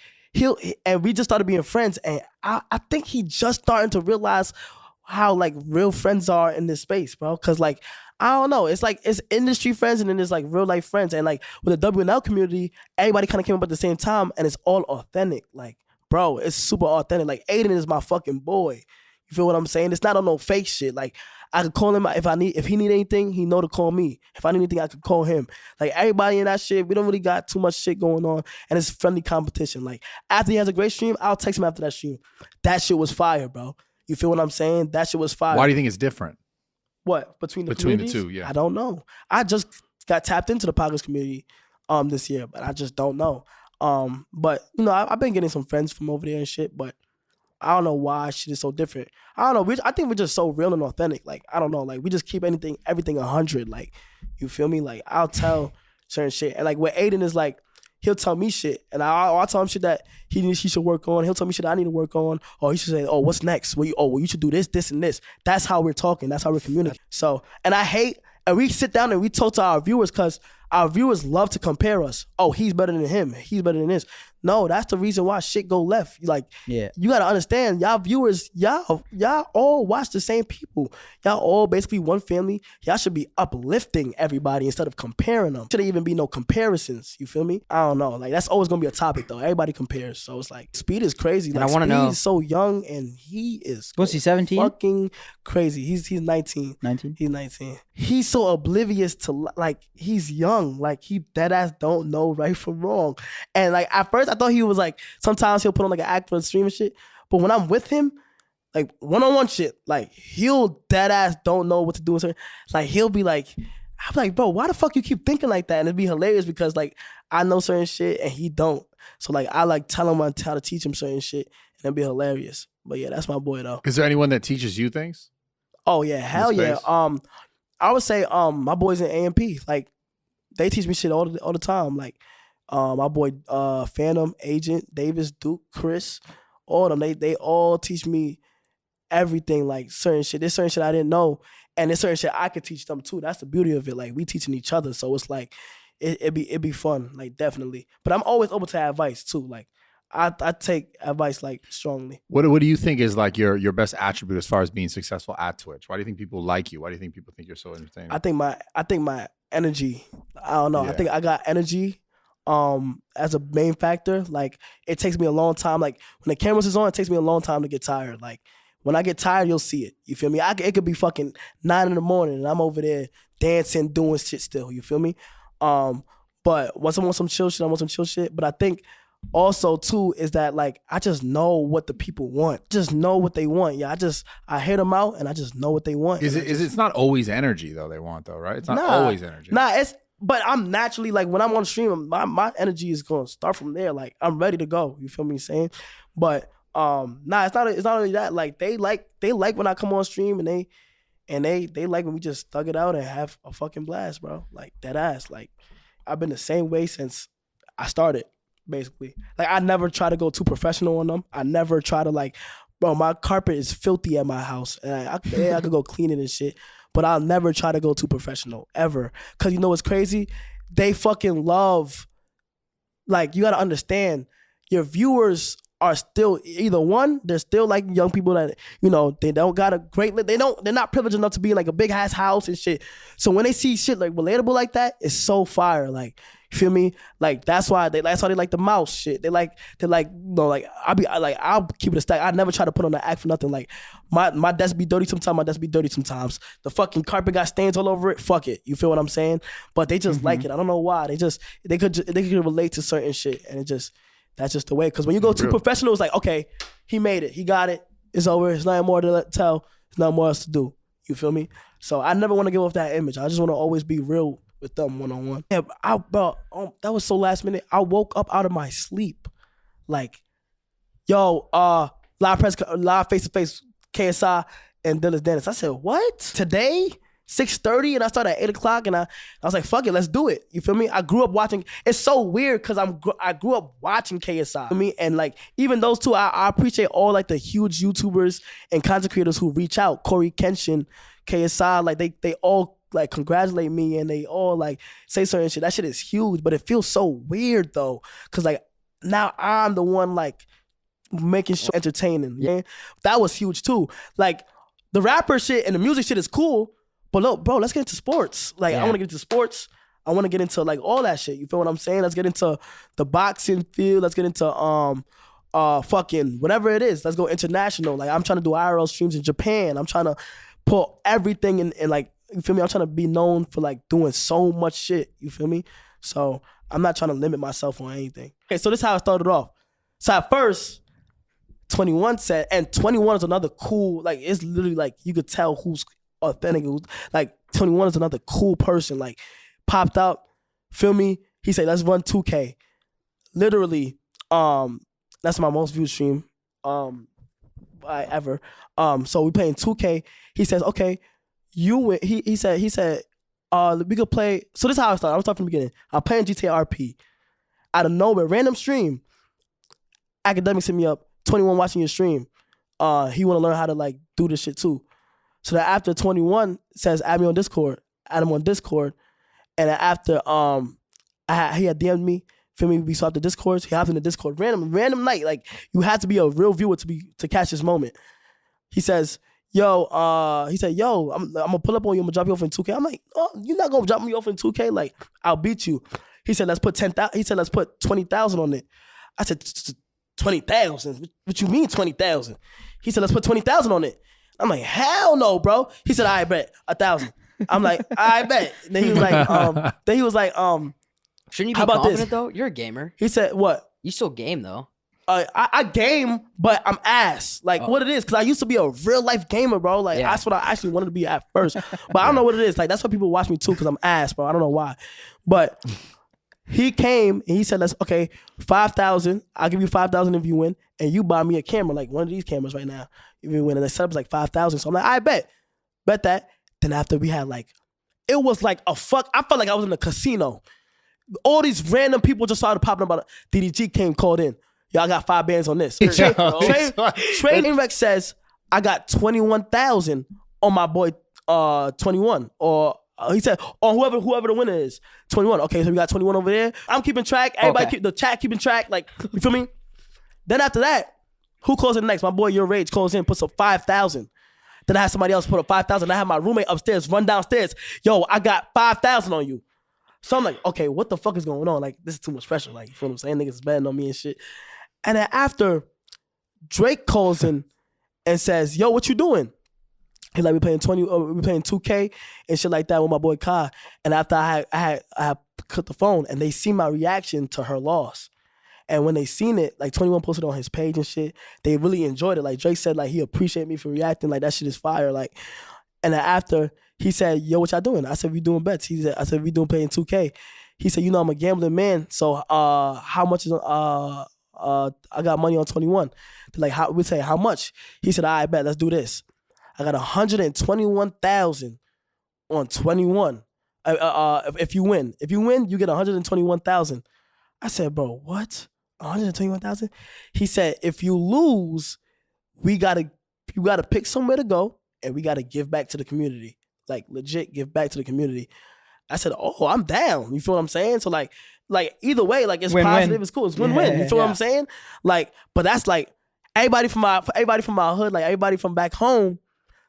and we just started being friends, and I think he just starting to realize how like real friends are in this space, bro. Cause like I don't know, it's like it's industry friends and then there's like real life friends, and like with the WNL community, everybody kind of came up at the same time, and it's all authentic. Like, bro, it's super authentic. Like Aiden is my fucking boy. You feel what I'm saying? It's not on no fake shit. Like I could call him if he need anything, he know to call me. If I need anything, I could call him. Like everybody in that shit, we don't really got too much shit going on, and it's friendly competition. Like after he has a great stream, I'll text him after that stream. That shit was fire, bro. You feel what I'm saying? That shit was fire. Why do you think it's different? What between the Between the communities? two, yeah. I don't know. I just got tapped into the Poggers community this year, but I just don't know. But you know, I've been getting some friends from over there and shit, but I don't know why shit is so different. I don't know. I think we're just so real and authentic. Like, I don't know. Like, we just keep everything 100. Like, you feel me? Like, I'll tell certain shit. And like, where Aiden is like, he'll tell me shit. And I'll tell him shit that he should work on. He'll tell me shit I need to work on. Or he should say, oh, what's next? Well, you should do this, this, and this. That's how we're talking. That's how we're communicating. So, and and we sit down and we talk to our viewers because our viewers love to compare us. Oh, he's better than him. He's better than this. No, that's the reason why shit go left. Like, Yeah. you gotta understand, y'all viewers, y'all all watch the same people. Y'all all basically one family. Y'all should be uplifting everybody instead of comparing them. Shouldn't even be no comparisons. You feel me? I don't know. Like that's always gonna be a topic though. Everybody compares. So it's like Speed is crazy. And Like I wanna know- Speed is so young and he is Was he 17? fucking crazy. He's 19. 19? He's 19. He's so oblivious to like he's young. Like he dead ass don't know right from wrong. And like at first I thought he was like sometimes he'll put on like an act for the stream and shit. But when I'm with him, like one-on-one shit, like he'll dead ass don't know what to do. Like he'll be like, I'm like, bro, why the fuck you keep thinking like that? And it'd be hilarious because like I know certain shit and he don't. So like I like tell him how to teach him certain shit and it'd be hilarious. But yeah, that's my boy though. Is there anyone that teaches you things? Oh yeah, hell yeah. space? I would say my boys in AMP, like they teach me shit all the time. Like my boy Phantom, Agent, Davis, Duke, Chris, all of them. They all teach me everything. Like certain shit. There's certain shit I didn't know, and there's certain shit I could teach them too. That's the beauty of it. Like we teaching each other, so it's like it'd be fun. Like definitely. But I'm always open to advice too. Like I take advice like strongly. What do you think is like your best attribute as far as being successful at Twitch? Why do you think people like you? Why do you think people think you're so entertaining? I think my energy. I don't know. Yeah. I think I got energy as a main factor. Like it takes me a long time. Like when the cameras is on, it takes me a long time to get tired. Like when I get tired, you'll see it. You feel me? It could be fucking 9 a.m. and I'm over there dancing, doing shit still. You feel me? But once I want some chill shit, I want some chill shit. But I think also too is that like I just know what the people want. Just know what they want. Yeah, I hear them out and I just know what they want. It's not always energy though they want though, right? It's not Nah. always energy. But I'm naturally like when I'm on stream, my energy is gonna start from there. Like I'm ready to go. You feel me saying? But it's not only that. Like they like when I come on stream and they like when we just thug it out and have a fucking blast, bro. Like that ass. Like I've been the same way since I started, basically. Like I never try to go too professional on them. I never try to like, bro, my carpet is filthy at my house. And I could go clean it and shit. But I'll never try to go too professional, ever. Because you know what's crazy? They fucking love like you gotta understand your viewers are still either one, they're still like young people that, you know, they don't got a great, they're not privileged enough to be in like a big ass house and shit. So when they see shit like relatable like that, it's so fire. Like, you feel me? Like that's why they like the mouse shit. They like, you know, like I'll keep it a stack. I never try to put on the act for nothing. Like my desk be dirty sometimes, my desk be dirty sometimes. The fucking carpet got stains all over it. Fuck it. You feel what I'm saying? But they just like it. I don't know why. They could relate to certain shit, and that's just the way. Because when you go to professional, it's like, okay, he made it. He got it. It's over. It's not more to tell. There's not more else to do. You feel me? So I never want to give off that image. I just want to always be real with them one-on-one. Yeah, that was so last minute. I woke up out of my sleep. Like, yo, live face-to-face KSI and Dillis Dennis. I said, what? Today? 6:30 and I started at 8 o'clock and I was like, fuck it, let's do it. You feel me? I grew up watching. It's so weird because I grew up watching KSI. You feel me? And like even those two, I appreciate all like the huge YouTubers and content creators who reach out. Corey Kenshin, KSI, like they all like congratulate me and they all like say certain shit. That shit is huge, but it feels so weird though, because like now I'm the one like making sure entertaining. Yeah, that was huge too. Like the rapper shit and the music shit is cool. But look, bro, let's get into sports. Like, I want to get into sports. I want to get into like all that shit. You feel what I'm saying? Let's get into the boxing field. Let's get into fucking whatever it is. Let's go international. Like, I'm trying to do IRL streams in Japan. I'm trying to put everything in like, you feel me? I'm trying to be known for like doing so much shit. You feel me? So I'm not trying to limit myself on anything. Okay, so this is how I started off. So at first, 21 said, and 21 is another cool, like it's literally like you could tell who's authentic. Like 21 is another cool person. Like popped out, feel me? He said, let's run 2K. Literally, that's my most viewed stream ever. So we playing 2K. He says, okay, you win. He said, we could play. So this is how I started. I was starting from the beginning. I'm playing GTA RP. Out of nowhere, random stream. Academics hit me up. 21 watching your stream. He want to learn how to like do this shit too. So that after 21 says add me on Discord, add him on Discord, and then after he had DM'd me, feel me? We saw the Discords. He hopped in the Discord, random night. Like you had to be a real viewer to catch this moment. He says, yo, I'm gonna pull up on you. I'm gonna drop you off in 2K. I'm like, oh, you're not gonna drop me off in 2K? Like I'll beat you. He said, let's put 10,000. He said, let's put 20,000 on it. I said, 20,000. What you mean 20,000? He said, let's put 20,000 on it. I'm like, hell no, bro. He said, I bet 1,000. I'm like, I bet. Then he was like, shouldn't you be how about confident this? though? You're a gamer. He said, what? You still game though. I game, but I'm ass. Like what it is, because I used to be a real life gamer, bro. Like that's what I actually wanted to be at first. But I don't know what it is. Like that's why people watch me too, because I'm ass, bro. I don't know why. But he came and he said, let's 5,000. I'll give you 5,000 if you win, and you buy me a camera, like one of these cameras right now. If you win, and the setup's like 5,000. So I'm like, I bet that. Then after we had like, it was like I felt like I was in a casino. All these random people just started popping up. DDG called in. Y'all got 5 bands on this. Trey Rex says, I got 21,000 on my boy 21. Or he said, on whoever the winner is. 21. Okay, so we got 21 over there. I'm keeping track. Everybody the chat keeping track. Like, you feel me? Then after that, who calls in next? My boy Your Rage calls in, puts up 5,000. Then I had somebody else put up 5,000. I had my roommate upstairs run downstairs. Yo, I got 5,000 on you. So I'm like, okay, what the fuck is going on? Like, this is too much pressure. Like, you feel what I'm saying? Niggas is betting on me and shit. And then after, Drake calls in and says, yo, what you doing? He's like, we playing 2K and shit like that with my boy Kai. And after I had cut the phone, and they see my reaction to her loss. And when they seen it, like 21 posted on his page and shit, they really enjoyed it. Like Drake said, like he appreciated me for reacting. Like that shit is fire. Like, and then after he said, yo, what y'all doing? I said, we doing bets. I said, we doing playing 2K. He said, you know, I'm a gambling man. So how much is I got money on 21. They're like, we say how much? He said, I bet, let's do this. I got 121,000 on 21. If you win, you get 121,000. I said, bro, what? 121,000? He said, if you lose, you gotta pick somewhere to go, and we gotta give back to the community. Like legit give back to the community. I said, oh, I'm down. You feel what I'm saying? So like either way, like it's Win-win. positive, it's cool, it's win-win. You feel what I'm saying? Like, but that's like everybody from my hood, like everybody from back home,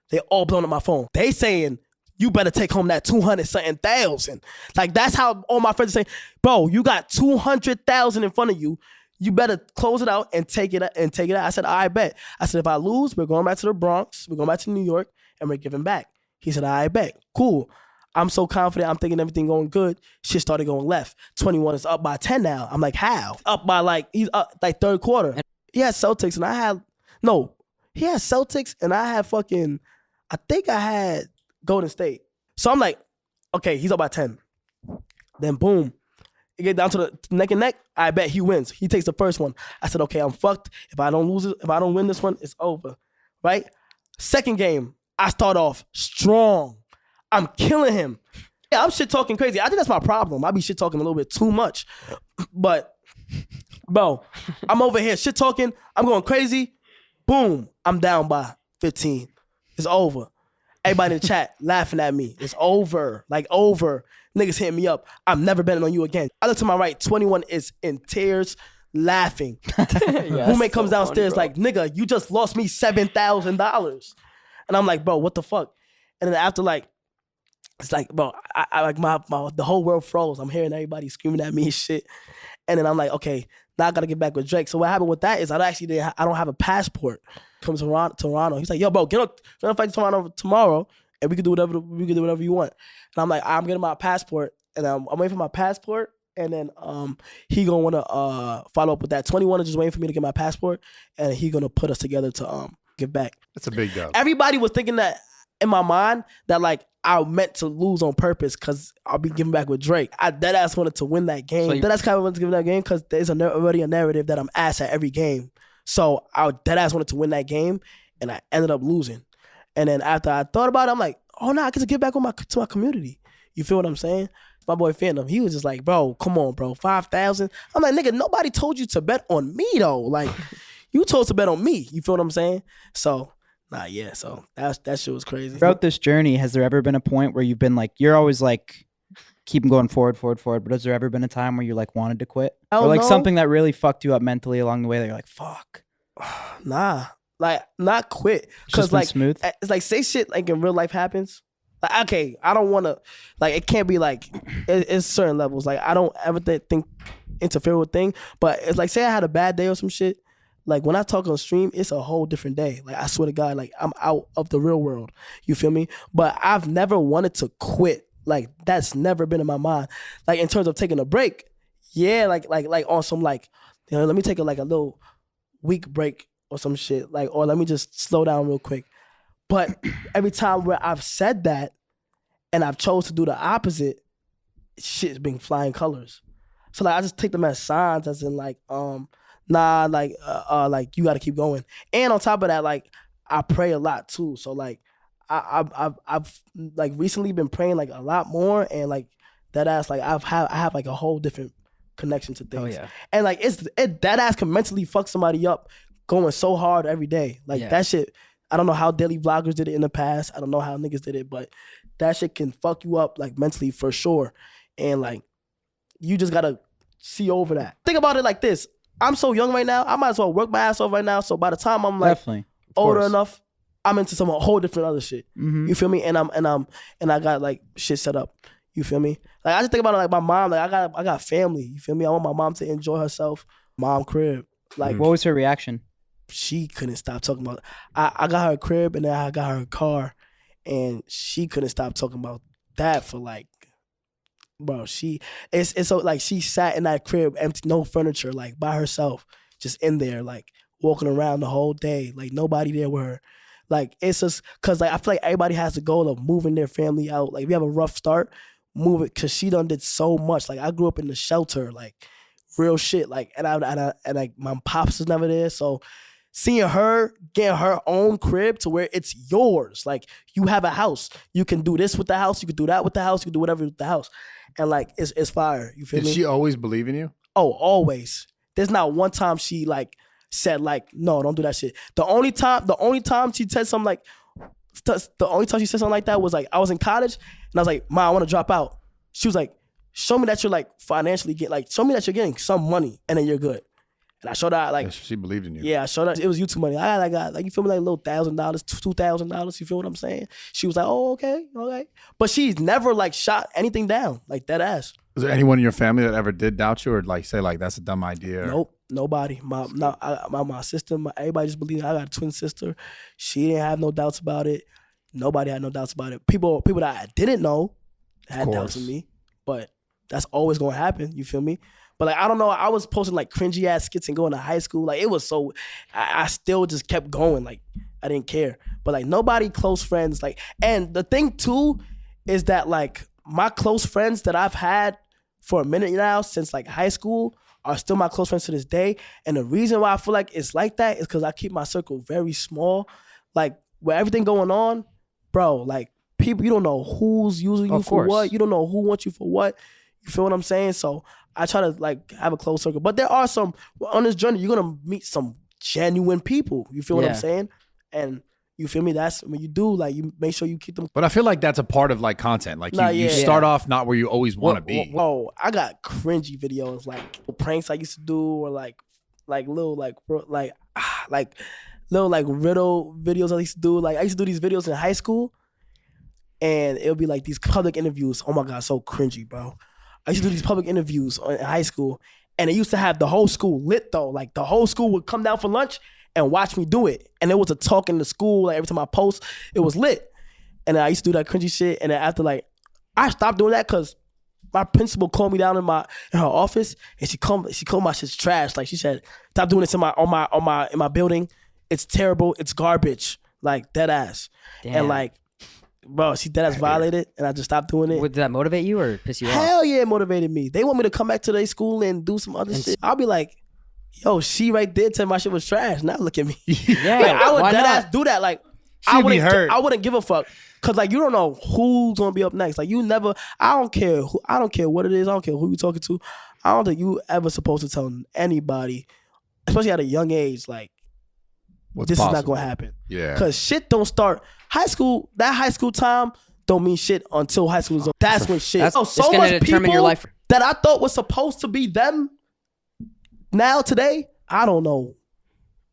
they all blowing up my phone. They saying, you better take home that 200-something thousand. Like that's how all my friends are saying, bro, you got 200,000 in front of you. You better close it out and take it out. I said, I bet. I said, if I lose, we're going back to the Bronx, we're going back to New York, and we're giving back. He said, I bet. Cool. I'm so confident. I'm thinking everything going good. Shit started going left. 21 is up by 10 now. I'm like, how? Up by he's up like third quarter. He had Celtics and he had Celtics and I had I think I had Golden State. So I'm like, okay, he's up by 10. Then boom. You get down to the neck and neck, I bet he wins. He takes the first one. I said, okay, I'm fucked. If I don't win this one, it's over. Right? Second game, I start off strong. I'm killing him. Yeah, I'm shit talking crazy. I think that's my problem. I be shit talking a little bit too much. But, bro, I'm over here shit talking. I'm going crazy. Boom. I'm down by 15. It's over. Everybody in the chat laughing at me. It's over. Like over. Niggas hitting me up. I'm never betting on you again. I look to my right. 21 is in tears, laughing. Roommate comes downstairs like, nigga, you just lost me $7,000. And I'm like, bro, what the fuck? And then after it's like, bro, I like the whole world froze. I'm hearing everybody screaming at me and shit. And then I'm like, okay, now I gotta get back with Drake. So what happened with that is I don't have a passport from Toronto. He's like, yo, bro, get on fight Toronto tomorrow, and we can do whatever you want. And I'm like, I'm getting my passport, and I'm waiting for my passport, and then he gonna wanna follow up with that. 21 is just waiting for me to get my passport, and he gonna put us together to get back. That's a big dub. Everybody was thinking that in my mind that like I meant to lose on purpose because I'll be giving back with Drake. I deadass wanted to win that game. Deadass kind of wanted to win that game because there's already a narrative that I'm ass at every game. So I deadass wanted to win that game, and I ended up losing. And then after I thought about it, I'm like, oh no, I get to give back to my community. You feel what I'm saying? My boy Phantom, he was just like, bro, come on, bro, 5,000. I'm like, nigga, nobody told you to bet on me though. Like, you told to bet on me. You feel what I'm saying? So. So that shit was crazy. Throughout this journey, has there ever been a point where you've been like, you're always like, keep going forward, but has there ever been a time where you like wanted to quit? Or like something that really fucked you up mentally along the way that you're like, fuck? Nah, like not quit. Cause like, smooth. It's like say shit like in real life happens. Like, okay, I don't want to, like, it can't be like, it's certain levels. Like, I don't ever think interfere with thing, but it's like, say I had a bad day or some shit. Like, when I talk on stream, it's a whole different day. Like, I swear to God, like, I'm out of the real world. You feel me? But I've never wanted to quit. Like, that's never been in my mind. Like, in terms of taking a break, yeah, like on some, like, you know, let me take a little week break or some shit. Like, or let me just slow down real quick. But every time where I've said that and I've chose to do the opposite, shit's been flying colors. So, like, I just take them as signs, as in, like, nah, like you got to keep going. And on top of that, like, I pray a lot too. So like, I've like recently been praying like a lot more, and like that ass, like I have like a whole different connection to things. Oh yeah. And like that ass can mentally fuck somebody up going so hard every day. Like that shit. I don't know how daily vloggers did it in the past. I don't know how niggas did it, but that shit can fuck you up like mentally for sure. And like, you just gotta see over that. Think about it like this. I'm so young right now. I might as well work my ass off right now. So by the time I'm like older enough, I'm into some whole different other shit. Mm-hmm. You feel me? And I got like shit set up. You feel me? Like I just think about it like my mom. Like I got family. You feel me? I want my mom to enjoy herself. Mom crib. Like what was her reaction? She couldn't stop talking about. I got her a crib and then I got her a car, and she couldn't stop talking about that for like. Bro, it's so like she sat in that crib, empty, no furniture, like by herself, just in there, like walking around the whole day, like nobody there with her. Like it's just cause like I feel like everybody has the goal of moving their family out. Like if you have a rough start, move it, cause she done did so much. Like I grew up in the shelter, like real shit. Like and like my pops was never there, so seeing her get her own crib to where it's yours, like you have a house, you can do this with the house, you can do that with the house, you can do whatever with the house. And like it's fire. You feel me? Did she always believe in you? Oh, always. There's not one time she like said like, no, don't do that shit. The only time she said something like, the only time she said something like that was like I was in college and I was like, Ma, I want to drop out. She was like, show me that you're like financially show me that you're getting some money and then you're good. And I showed her like, Yeah, she believed in you. yeah, I showed her it was YouTube money. I got like you feel me, like a little $1,000, $2,000. You feel what I'm saying? She was like, oh, okay. But she's never like shot anything down, like that ass. Was there anyone in your family that ever did doubt you or like say like that's a dumb idea? Or... Nope, nobody. My sister, everybody just believed. I got a twin sister. She didn't have no doubts about it. Nobody had no doubts about it. People that I didn't know had doubts in me, but that's always gonna happen. You feel me? But like I don't know. I was posting like cringy ass skits and going to high school. Like it was so. I still just kept going. Like I didn't care. But like nobody close friends. Like and the thing too is that like my close friends that I've had for a minute now since like high school are still my close friends to this day. And the reason why I feel like it's like that is because I keep my circle very small. Like with everything going on, bro. Like people, you don't know who's using you for what. You don't know who wants you for what. You feel what I'm saying? So I try to like have a close circle. But there are some, on this journey, you're going to meet some genuine people. You feel what I'm saying? And you feel me? That's when you do, like you make sure you keep them. But I feel like that's a part of like content. Like you start off not where you always want to be. Oh, I got cringy videos like pranks I used to do or like little riddle videos I used to do. Like I used to do these videos in high school and it'll be like these public interviews. Oh my God, so cringy, bro. I used to do these public interviews in high school and it used to have the whole school lit though. Like the whole school would come down for lunch and watch me do it. And there was a talk in the school, like every time I post, it was lit. And I used to do that cringy shit. And then after like, I stopped doing that because my principal called me down in her office and she called my shit's trash. Like she said, stop doing this in my building. It's terrible. It's garbage. Like dead ass. Damn. And like, bro, she dead ass violated and I just stopped doing it. Did that motivate you or piss you off? Hell yeah, it motivated me. They want me to come back to their school and do some other shit. I'll be like, yo, she right there tell my shit was trash. Now look at me. Yeah, like, I would why dead not? ass do that. Like She'd be hurt. I wouldn't give a fuck. Cause like you don't know who's gonna be up next. Like you never. I don't care what it is. I don't care who you talking to. I don't think you ever supposed to tell anybody, especially at a young age, like What's this possible? is not gonna happen. Yeah. Cause shit don't start high school. That high school time don't mean shit until high school is over. That's when shit. That's so gonna much determine your people life. that I thought was supposed to be them. Now I don't know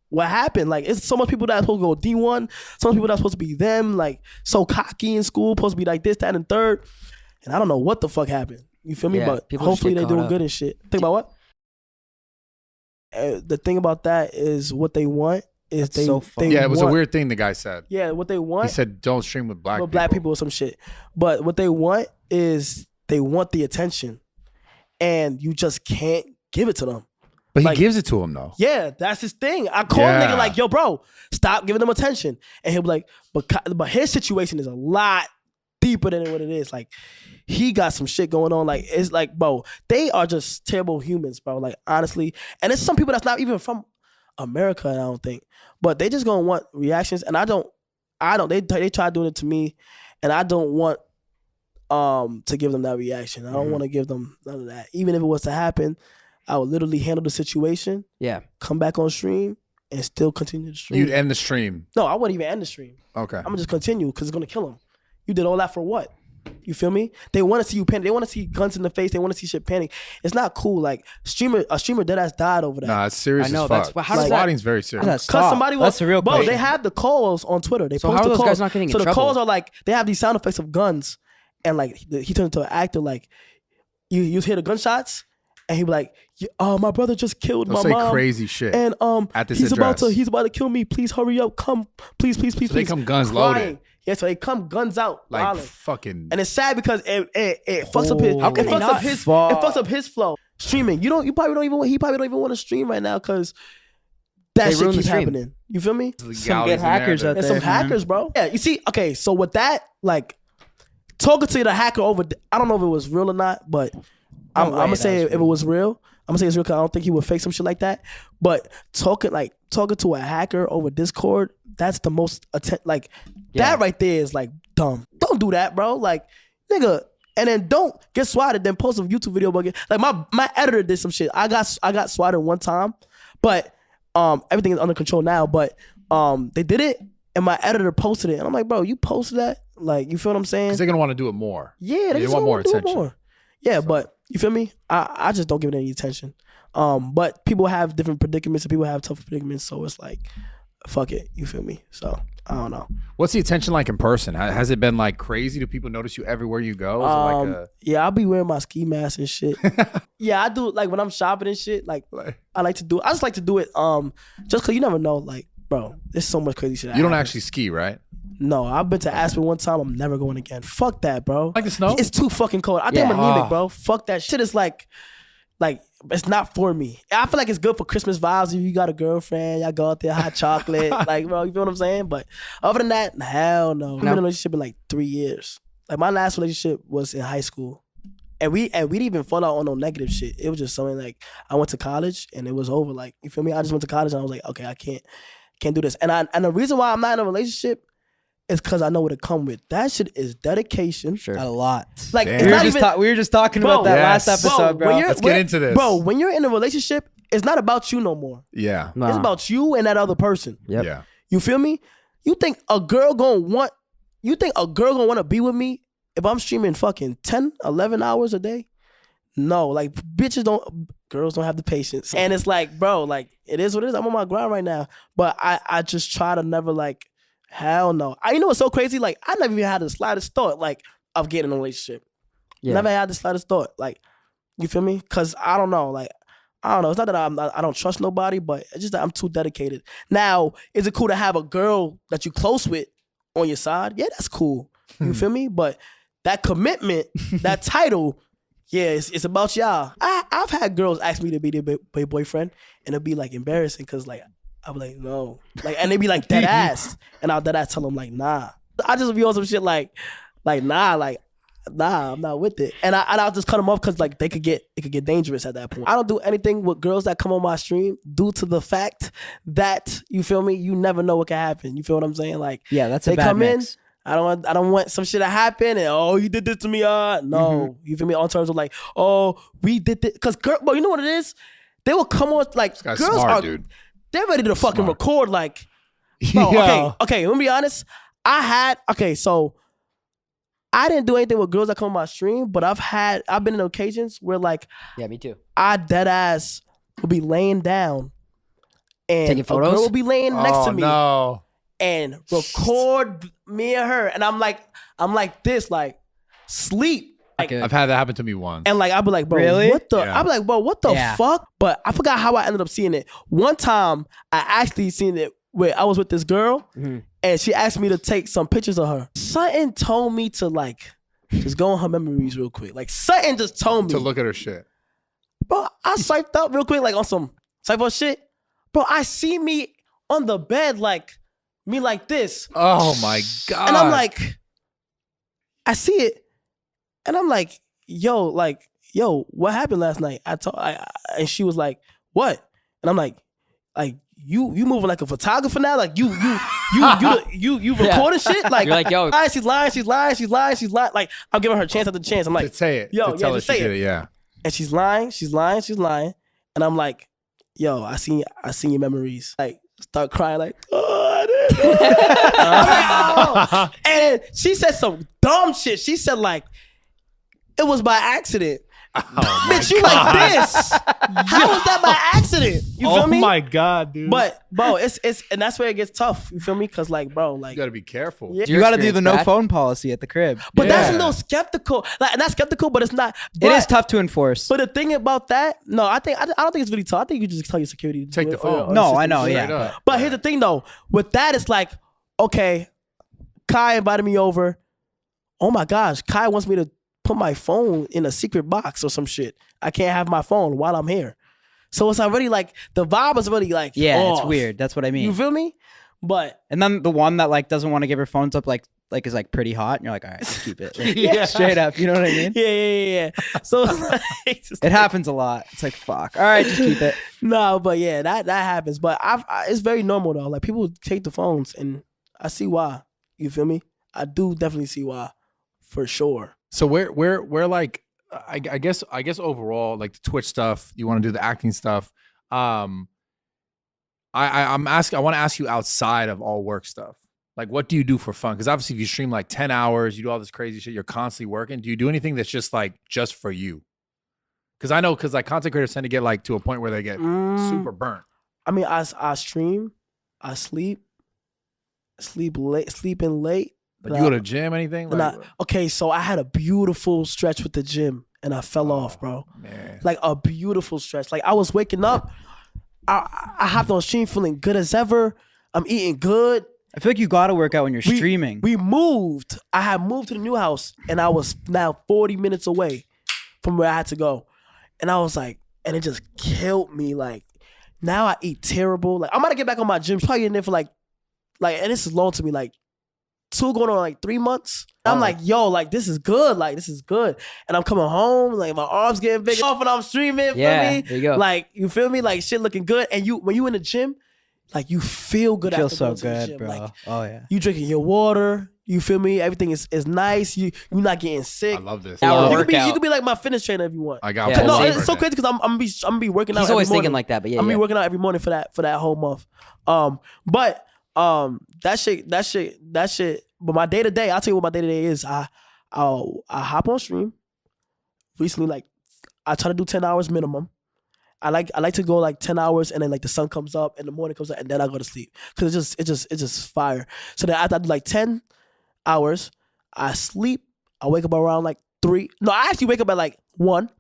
what happened. Like it's so much people that are supposed to go D1, so much people that are supposed to be them, like so cocky in school, supposed to be like this, that, and third. And I don't know what the fuck happened. You feel me? Yeah, But people just hopefully get they caught doing up. good and shit. Think about what? The thing about that is what they want is That's so funny. they Yeah, it was a want- weird thing the guy said. Yeah, what they want. He said don't stream with black people or some shit. But what they want is they want the attention. And you just can't give it to them. But he like- gives it to him though. Yeah, that's his thing. I call Yeah. nigga like, yo, bro, stop giving them attention. And he'll be like, but his situation is a lot deeper than what it is. Like, he got some shit going on. Like, it's like, bro, they are just terrible humans, bro. Like, honestly. And it's some people that's not even from America, I don't think. But they just gonna want reactions. And I don't, they try doing it to me. And I don't want to give them that reaction. I don't want to give them none of that. Even if it was to happen, I would literally handle the situation, Yeah. come back on stream, and still continue the stream. You'd end the stream. No, I wouldn't even end the stream. Okay. I'm gonna just continue because it's gonna kill him. You did all that for what? You feel me? They want to see you panic. They want to see guns in the face. They want to see shit panic. It's not cool. Like a streamer dead ass died over that. Nah, it's serious I know, as that's- fuck. how does that- Swatting's very serious. That's Cause somebody was That's the real bro. question. They have the calls on Twitter. They So post how are the those calls. guys not getting in so the trouble? calls are like they have these sound effects of guns, and like he turned into an actor. Like you hear the gunshots, and he be like, my brother just killed They'll my say mom. crazy shit. And at this he's about address. to kill me. Please hurry up. Come, please. So they come guns Crying. loaded. Yeah, so they come guns out, Like wilding. fucking. And it's sad because it fucks up his. How can it they fucks not up his. fuck? It fucks up his flow. Streaming, he probably don't even want to stream right now because that They shit ruin the keeps stream. happening. You feel me? Some good hackers out There's there. some hackers, bro. Yeah, you see, okay, so with that, like talking to the hacker over, I don't know if it was real or not, but I'm way gonna that say was if it was real, I'm gonna say it's real because I don't think he would fake some shit like that. But talking to a hacker over Discord, that's the most like that right there is like dumb. Don't do that, bro. Like nigga. And then don't get swatted, then post a YouTube video about it. Like my editor did some shit. I got swatted one time, but everything is under control now. But they did it, and my editor posted it, and I'm like, bro, you posted that? Like, you feel what I'm saying? Because they're gonna want to do it more. Yeah, They just want wanna more do it attention. more. Yeah, but you feel me? I just don't give it any attention. But people have different predicaments and people have tough predicaments, so it's like, fuck it. You feel me? So I don't know. What's the attention like in person? Has it been like crazy? Do people notice you everywhere you go? Is it like a... Yeah, I'll be wearing my ski mask and shit. Yeah, I do like when I'm shopping and shit. Like I like to do. I just like to do it. Just cause you never know. Like, bro, there's so much crazy shit. You don't actually ski, right? No, I've been to Aspen one time. I'm never going again. Fuck that, bro. Like the snow? It's too fucking cold. I think I'm anemic, bro. Fuck that shit. Is like it's not for me. I feel like it's good for Christmas vibes. If you got a girlfriend, y'all go out there, hot chocolate, like, bro, you feel what I'm saying? But other than that, hell no. I've been in a relationship in like 3 years. Like my last relationship was in high school, and we didn't even fall out on no negative shit. It was just something like I went to college and it was over. Like, you feel me? I just went to college and I was like, okay, I can't do this. And the reason why I'm not in a relationship is because I know what it come with. That shit is dedication. Sure. A lot. Like, Damn. it's not even, we were just talking about that last episode, bro. Let's get into this. Bro, when you're in a relationship, it's not about you no more. Yeah. It's about you and that other person. Yep. Yeah. You feel me? You think a girl gonna want to be with me if I'm streaming fucking 10, 11 hours a day? No, like girls don't have the patience. And it's like, bro, like it is what it is. I'm on my grind right now. But I just try to never like, hell no. You know what's so crazy? Like I never even had the slightest thought like of getting in a relationship. Yeah. Never had the slightest thought. Like, you feel me? Cause I don't know. Like, I don't know. It's not that I don't trust nobody, but it's just that I'm too dedicated. Now, is it cool to have a girl that you close with on your side? Yeah, that's cool. You feel me? But that commitment, that title, yeah, it's about y'all. I've had girls ask me to be their boyfriend, and it'll be like embarrassing because like I'll be like, no. Like, and they be like dead ass. And I'll dead ass tell them like, nah. I just be on some shit like nah, I'm not with it. And I'll just cut them off because like it could get dangerous at that point. I don't do anything with girls that come on my stream due to the fact that, you feel me, you never know what can happen. You feel what I'm saying? Like, yeah, that's they a bad come mix. in, I don't want some shit to happen and you did this to me, no. You feel me? On terms of like, we did this. Cause girl, bro, you know what it is? They will come on like girls smart, dude. They're ready to fucking record like, bro, okay, let me be honest. So I didn't do anything with girls that come on my stream, but I've been in occasions where like, Yeah, me too. I dead ass will be laying down and Taking photos? a girl will be laying next to me No. and record me and her. And I'm like this, like sleep. Like, I've had that happen to me once. and like I'll be like, bro, Really? what the? Yeah. I'll be like, bro, what the Yeah. fuck? But I forgot how I ended up seeing it. One time I actually seen it where I was with this girl and she asked me to take some pictures of her. Something told me to like just go on her memories real quick. Like something just told me to look at her shit. Bro, I swiped up real quick, like on some swipe up shit. Bro, I see me on the bed, like me like this. Oh my God. And I'm like, I see it. And I'm like, yo, what happened last night? And she was like, what? And I'm like, you moving like a photographer now? Like you recording shit? Like, You're like, yo. she's lying. Like, I'm giving her chance after chance. I'm like, to say it. yo, to tell her just she say did it. it. Yeah. And she's lying. And I'm like, yo, I seen your memories. Like, start crying like, I did. I'm like, oh. And she said some dumb shit. She said like, it was by accident. Oh Bitch, you like this. How was that by accident? You feel me? Oh my God, dude. But bro, it's and that's where it gets tough. You feel me? Cause like, bro, like you gotta be careful. Yeah. You got to do the experience no bad? phone policy at the crib. But that's a Yeah. little skeptical. Like, not skeptical, but it's not. It But, is tough to enforce. But the thing about that, no, I don't think it's really tough. I think you just tell your security to Take do the it, phone. or No, system I know, to do it. yeah. Straight up. But here's the thing though, with that, it's like, okay, Kai invited me over. Oh my gosh, Kai wants me to put my phone in a secret box or some shit. I can't have my phone while I'm here. So it's already like, the vibe is really like, Yeah, it's off. weird. That's what I mean. You feel me? But And then the one that like doesn't want to give her phones up like is like pretty hot, and you're like, all right, just keep it. Like, Yeah. straight up. You know what I mean? yeah. So it's like, It happens a lot. It's like fuck. All right, just keep it. no, but yeah, that happens. But it's very normal though. Like people take the phones, and I see why. You feel me? I do definitely see why, for sure. So where like I guess overall, like the Twitch stuff, you want to do the acting stuff. I want to ask you outside of all work stuff. Like, what do you do for fun? Because obviously, if you stream like 10 hours, you do all this crazy shit, you're constantly working. Do you do anything that's just like just for you? Because I know, like content creators tend to get like to a point where they get super burnt. I mean, I stream, I sleeping late. Like, you go to the gym, anything? Like, okay, so I had a beautiful stretch with the gym, and I fell off, bro. Man. Like a beautiful stretch. Like I was waking up, I hopped on stream feeling good as ever. I'm eating good. I feel like you gotta work out when you're streaming. We moved. I had moved to the new house, and I was now 40 minutes away from where I had to go. And I was like, and it just killed me. Like, now I eat terrible. Like, I'm gonna get back on my gym. Probably in there for like, and this is long to me, like 2 going on like 3 months. I'm like, yo, like this is good. Like, this is good. And I'm coming home, like my arms getting big off and I'm streaming. Yeah, feel me? there you go. Like, you feel me? Like shit looking good. And when you in the gym, like you feel good. Feel after so going to the good, gym. bro. Like, Oh yeah. you drinking your water. You feel me? Everything is nice. You're not getting sick. I love this. Hour You workout. could be like my fitness trainer if you want. I got Yeah, No, same. it's so crazy because I'm gonna be working out. He's every always morning. thinking like that, but yeah, I'm gonna yeah. be working out every morning for that whole month. That shit. But my day to day, I'll tell you what my day to day is. I hop on stream. Recently, like I try to do 10 hours minimum. I like to go like 10 hours and then like the sun comes up and the morning comes up and then I go to sleep because it's just fire. So then after I do like 10 hours, I sleep. I wake up around like 3. No, I actually wake up at like 1.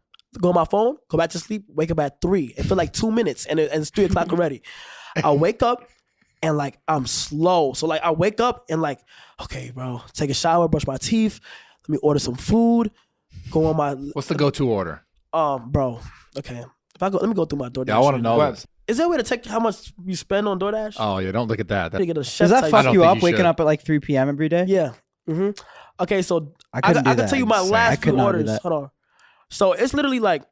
Go on my phone, go back to sleep, wake up at 3. It feel like 2 minutes and it's 3 o'clock already. I wake up and like I'm slow. So like I wake up and like, okay, bro, take a shower, brush my teeth, let me order some food, go on my. What's the go-to order? Bro, okay. Let me go through my DoorDash. Yeah, I want to right know now. this. Is there a way to check how much you spend on DoorDash? Oh yeah, don't look at that. To get a chef Does that type fuck don't you think up you waking should. up at like 3 p.m. every day? Yeah. Okay, so I I couldn't do can that. tell you my Insane. I last could few not do orders. that. Hold on. So it's literally like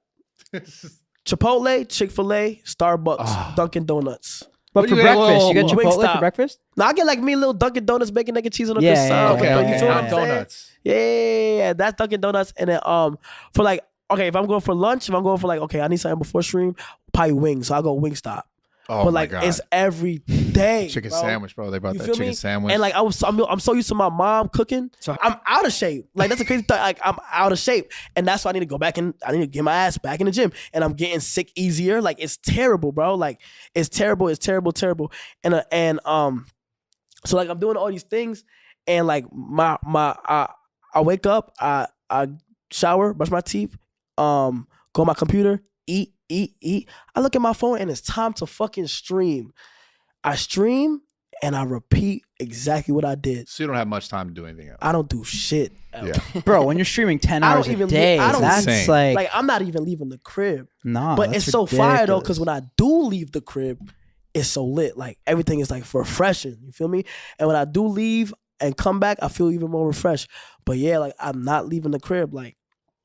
Chipotle, Chick-fil-A, Starbucks, Dunkin' Donuts. But What for do you get? breakfast, you get whoa, whoa. Chipotle Wingstop. for breakfast? Now I get like me a little Dunkin' Donuts, bacon, egg, and cheese on a Yeah, good yeah, side. yeah, You feel what not I'm saying? donuts. Yeah, that's Dunkin' Donuts. And then for like, okay, if I'm going for lunch, if I'm going for like, okay, I need something before stream, probably wings. So I'll go Wingstop. Oh But my like God. it's every day. Chicken bro. sandwich, bro. They brought You that feel chicken me? sandwich. And like I'm so used to my mom cooking, so I'm out of shape. Like that's a crazy thing. Like I'm out of shape, and that's why I need to go back and I need to get my ass back in the gym. And I'm getting sick easier. Like it's terrible, bro. Like it's terrible. It's terrible. And so like I'm doing all these things, and like I wake up, I shower, brush my teeth, go on my computer, eat. I look at my phone and it's time to fucking stream. I stream and I repeat exactly what I did. so you don't have much time to do anything else. I don't do shit else. Yeah. Bro, when you're streaming 10 I don't hours a even- day, I don't- that's Insane. like, Like I'm not even leaving the crib. nah. But that's it's so fire though, ridiculous. because when I do leave the crib, it's so lit. Like everything is like refreshing. You feel me? And when I do leave and come back, I feel even more refreshed. But yeah, like I'm not leaving the crib. Like,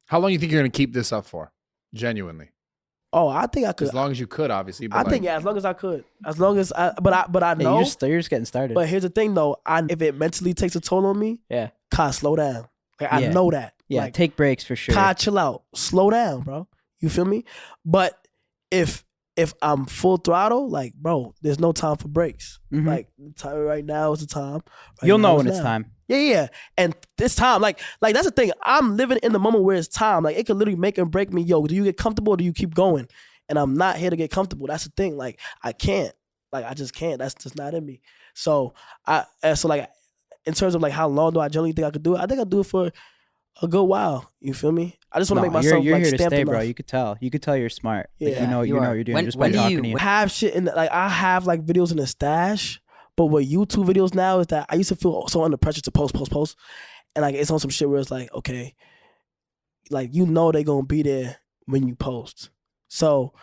How long do you think you're gonna keep this up for? Genuinely. oh, I think I could. As long as you could, obviously. But I like, think yeah, as long as I could. As long as but I Yeah, know. you're just getting started. But here's the thing though, if it mentally takes a toll on me, yeah. Kai, slow down. Like I Yeah. know that. Yeah, Like, take breaks for sure. Kai, chill out. Slow down, bro. You feel me? But if I'm full throttle, like, bro, there's no time for breaks. Mhm. Like, the time right now is the time. Right You'll now know is when it's now. time. Yeah. And this time, like that's the thing. I'm living in the moment where it's time. Like it could literally make and break me. Yo, do you get comfortable or do you keep going? And I'm not here to get comfortable. That's the thing. Like I can't. Like I just can't. That's just not in me. So like in terms of like how long do I generally think I could do it? I think I do it for a good while. You feel me? I just want to No, make myself you're like here to stamped stay, enough. bro. You could tell. You could tell you're smart. Like, Yeah. you know You what are. you're doing When- just by when do talking you- to you. I have shit in like I have like videos in the stash, but with YouTube videos now is that I used to feel so under pressure to post, and like it's on some shit where it's like okay, like you know they gonna be there when you post. So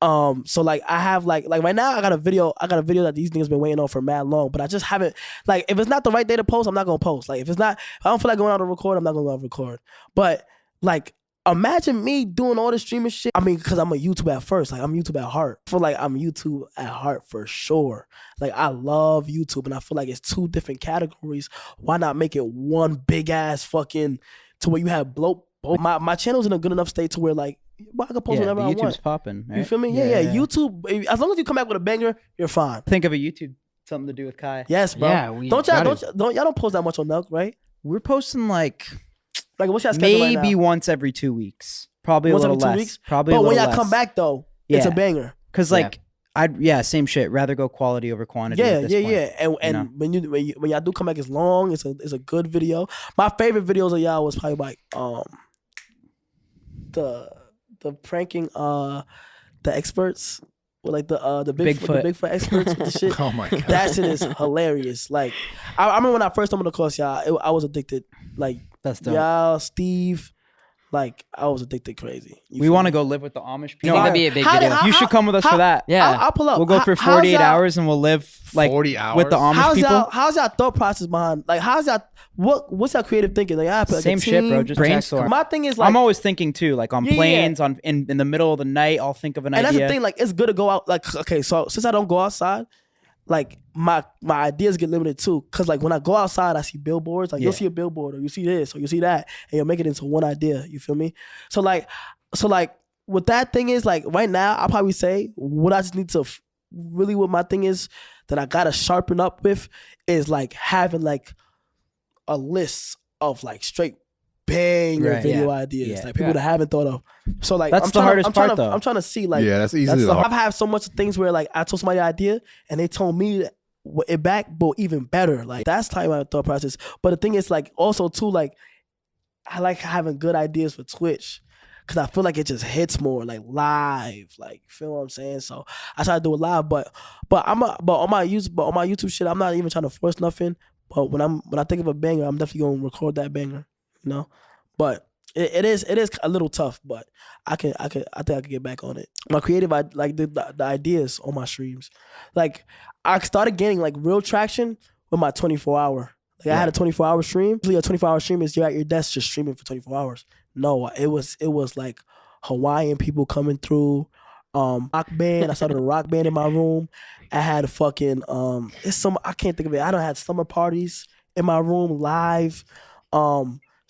like I have like right now I got a video that these niggas been waiting on for mad long, but I just haven't like if it's not the right day to post, I'm not gonna post. Like if I don't feel like going out to record, I'm not gonna go out to record. But like imagine me doing all this streaming shit. I mean, because I'm a YouTube at first. Like I'm YouTube at heart. I feel like I'm YouTube at heart for sure. Like I love YouTube and I feel like it's 2 different categories. Why not make it one big ass fucking to where you have both. My channel's in a good enough state to where like I can post Yeah, whenever the I YouTube's want. popping. Right? You feel me? Yeah. YouTube. As long as you come back with a banger, you're fine. Think of a YouTube something to do with Kai. Yes, bro. Yeah, we don't gotta- y'all don't post that much on Nelk, right? We're posting like Like what's your schedule right maybe now? once every 2 weeks. Probably Once a every little 2 less. weeks? Probably a But when little y'all less. come back though, it's a Yeah. banger. Cause like same shit. Rather go quality over quantity. Yeah, at this yeah, point, yeah. And when y'all do come back, it's long. It's a good video. My favorite videos of y'all was probably like the pranking the experts with like the Bigfoot experts with the shit. Oh my god. That shit is hilarious. Like I remember when I first stumbled across y'all, I was addicted. Like That's dope. y'all, Steve. Like I was addicted crazy. We want to go live with the Amish people. think that'd be a big How video. did- You should come with us for that. Yeah. I'll pull up. We'll go for How's 48 y'all- hours and we'll live like 40 hours? with the Amish people. How's y'all thought process behind? Like how's y'all what's y'all creative thinking? Like I put like Same a shit, bro. team. Just brainstorm. brainstorm. My thing is like I'm always thinking too, like on Yeah, yeah. planes, in the middle of the night. I'll think of an and idea. that's the thing, like it's good to go out. Like okay, so since I don't go outside, like my ideas get limited too. Cause like when I go outside, I see billboards. Like you'll Yeah. see a billboard, or you see this, or you see that, and you'll make it into one idea. You feel me? So like what that thing is like right now, I'll probably say what I just need to really what my thing is that I gotta sharpen up with is like having like a list of like straight banger Right, video yeah. ideas, Yeah. like people that I haven't thought of. So like That's I'm the trying hardest I'm trying part, to, though. I'm trying to see like Yeah, that's easily the I've had so much things where like I told somebody an idea and they told me it back, but even better. Like that's time my thought process. But the thing is like also too like I like having good ideas for Twitch. Cause I feel like it just hits more like live, like feel what I'm saying. So I try to do it live, but on my YouTube shit, I'm not even trying to force nothing. But when I think of a banger, I'm definitely gonna record that banger, you know. But it is a little tough, but I think I could get back on it. My creative, like the ideas on my streams, like I started gaining like real traction with my 24-hour. Like I had a 24-hour stream. Usually a 24-hour stream is you're at your desk just streaming for 24 hours. No, it was like Hawaiian people coming through, rock band. I started a rock band in my room. I had a fucking I can't think of it. I done had summer parties in my room live.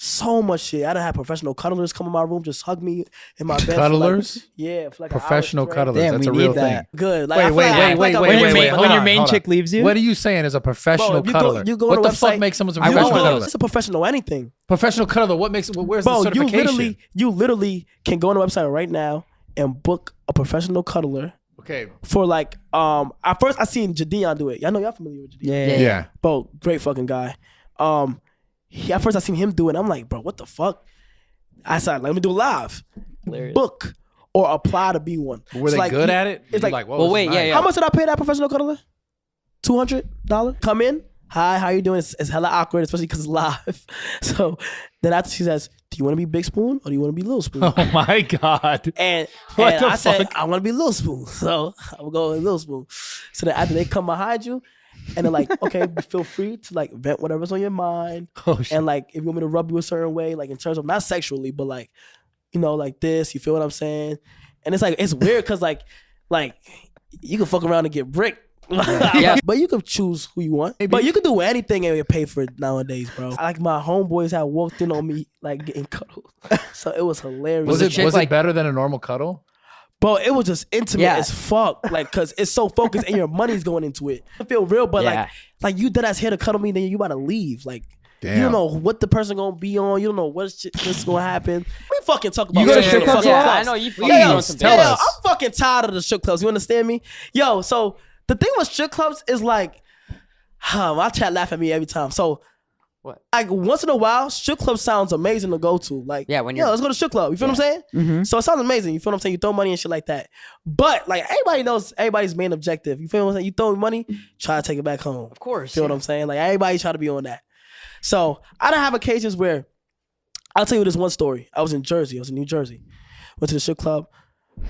So much shit. I done had professional cuddlers come in my room, just hug me in my bed. Cuddlers? For like Professional an hour straight. cuddlers. Damn, That's we a real need that. thing. Good. Like, Wait, I feel wait, like- wait, I feel like wait, I'm wait, really wait, famous. wait. when Hold your on, main hold chick on. leaves you. What are you saying is a professional Bro, cuddler? you go What on the the fuck website- makes someone a You professional go on- cuddler? It's a professional anything. Professional cuddler. Where's the Bro, certification? you literally can go on the website right now and book a professional cuddler Okay. for like at first I seen Jadion do it. Y'all know y'all familiar with Jadion. Yeah. Bro, great fucking guy. At first I seen him do it. I'm like, bro, what the fuck? I said, let me do it live. Hilarious. Book or apply to be one. Were It's they like good you- at it? It's You're like, whoa, well, this wait, is yeah, nice. yeah. how much did I pay that professional cuddler? $200. Come in. Hi, how you doing? It's hella awkward, especially because it's live. So then after she says, do you want to be Big Spoon or do you want to be Little Spoon? Oh my god. And What and the I said, fuck? I want to be Little Spoon. So I'm going to go with Little Spoon. So then after they come behind you, and they're like, okay, feel free to like vent whatever's on your mind. Oh shit. And like, if you want me to rub you a certain way, like in terms of not sexually, but like, you know, like this, you feel what I'm saying? And it's like, it's weird because like you can fuck around and get bricked. Yeah. But you can choose who you want. But you can do anything and you pay for it nowadays, bro. Like my homeboys had walked in on me like getting cuddled. So it was hilarious. Was chick it like- better than a normal cuddle? Bro, it was just intimate Yeah. as fuck. Like, cause it's so focused and your money's going into it. I feel real, but Yeah. like you dead ass here to cuddle me, then you about to leave. Like, you Damn. don't know what the person gonna be on. You don't know what's gonna happen. We fucking talk about You go to shit strip in clubs? fucking Yeah, I clubs. know you Please, fucking on some tell big- us. I'm fucking tired of the strip clubs. You understand me? Yo, so the thing with strip clubs is like, my chat laugh at me every time. So, What? like once in a while, strip club sounds amazing to go to. Like, Yeah, when yo, you're- let's go to strip club. You feel what I'm saying? Mhm. So it sounds amazing. You feel what I'm saying? You throw money and shit like that. But like everybody knows everybody's main objective. You feel what I'm saying? You throw money, try to take it back home. Of course. Feel what I'm saying? Like everybody try to be on that. So I don't have occasions where I'll tell you this one story. I was in Jersey. I was in New Jersey. Went to the strip club.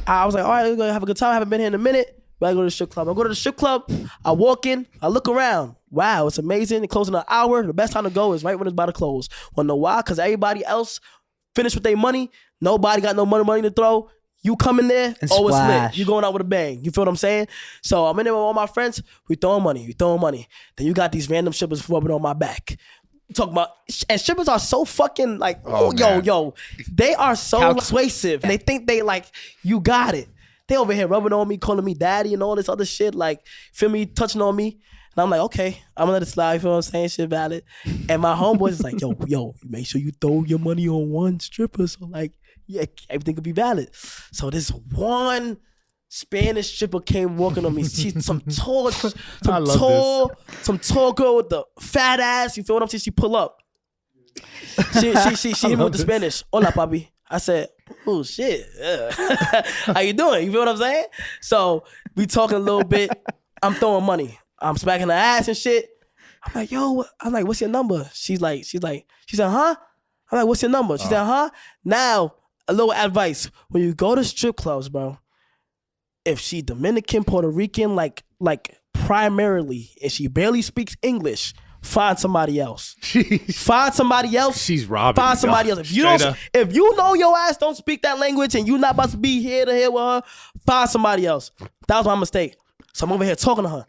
I was like, all right, we're gonna have a good time. I haven't been here in a minute. But I go to the strip club. I go to the strip club. I walk in. I look around. Wow, it's amazing. It closing in an hour. The best time to go is right when it's about to close. Wanna know why? Because everybody else finished with their money. Nobody got no money to throw. You come in there, And oh, it's lit. splash. You going out with a bang. You feel what I'm saying? So I'm in there with all my friends. We throwing money. Then you got these random strippers rubbing on my back. Talking about, and strippers are so fucking like, Oh, yo, they are so persuasive. They think they like, you got it. They over here rubbing on me, calling me daddy and all this other shit. Like, feel me, touching on me. And I'm like, okay, I'm gonna let it slide. You feel what I'm saying? Shit valid. And my homeboys is like, yo, make sure you throw your money on one stripper. So like, yeah, everything could be valid. So this one Spanish stripper came walking on me. She's some tall girl with the fat ass. You feel what I'm saying? She pull up. She hit me with the Spanish. Hola, papi. I said, oh shit. How you doing? You feel what I'm saying? So we talking a little bit. I'm throwing money. I'm smacking her ass and shit. I'm like, yo, what's your number? She said, huh? I'm like, what's your number? She said, huh? Now, a little advice. When you go to strip clubs, bro, if she Dominican, Puerto Rican, like primarily, and she barely speaks English, find somebody else. Find somebody else. She's robbing. Find somebody else. If you know your ass don't speak that language and you not about to be here to here with her, find somebody else. That was my mistake. So I'm over here talking to her,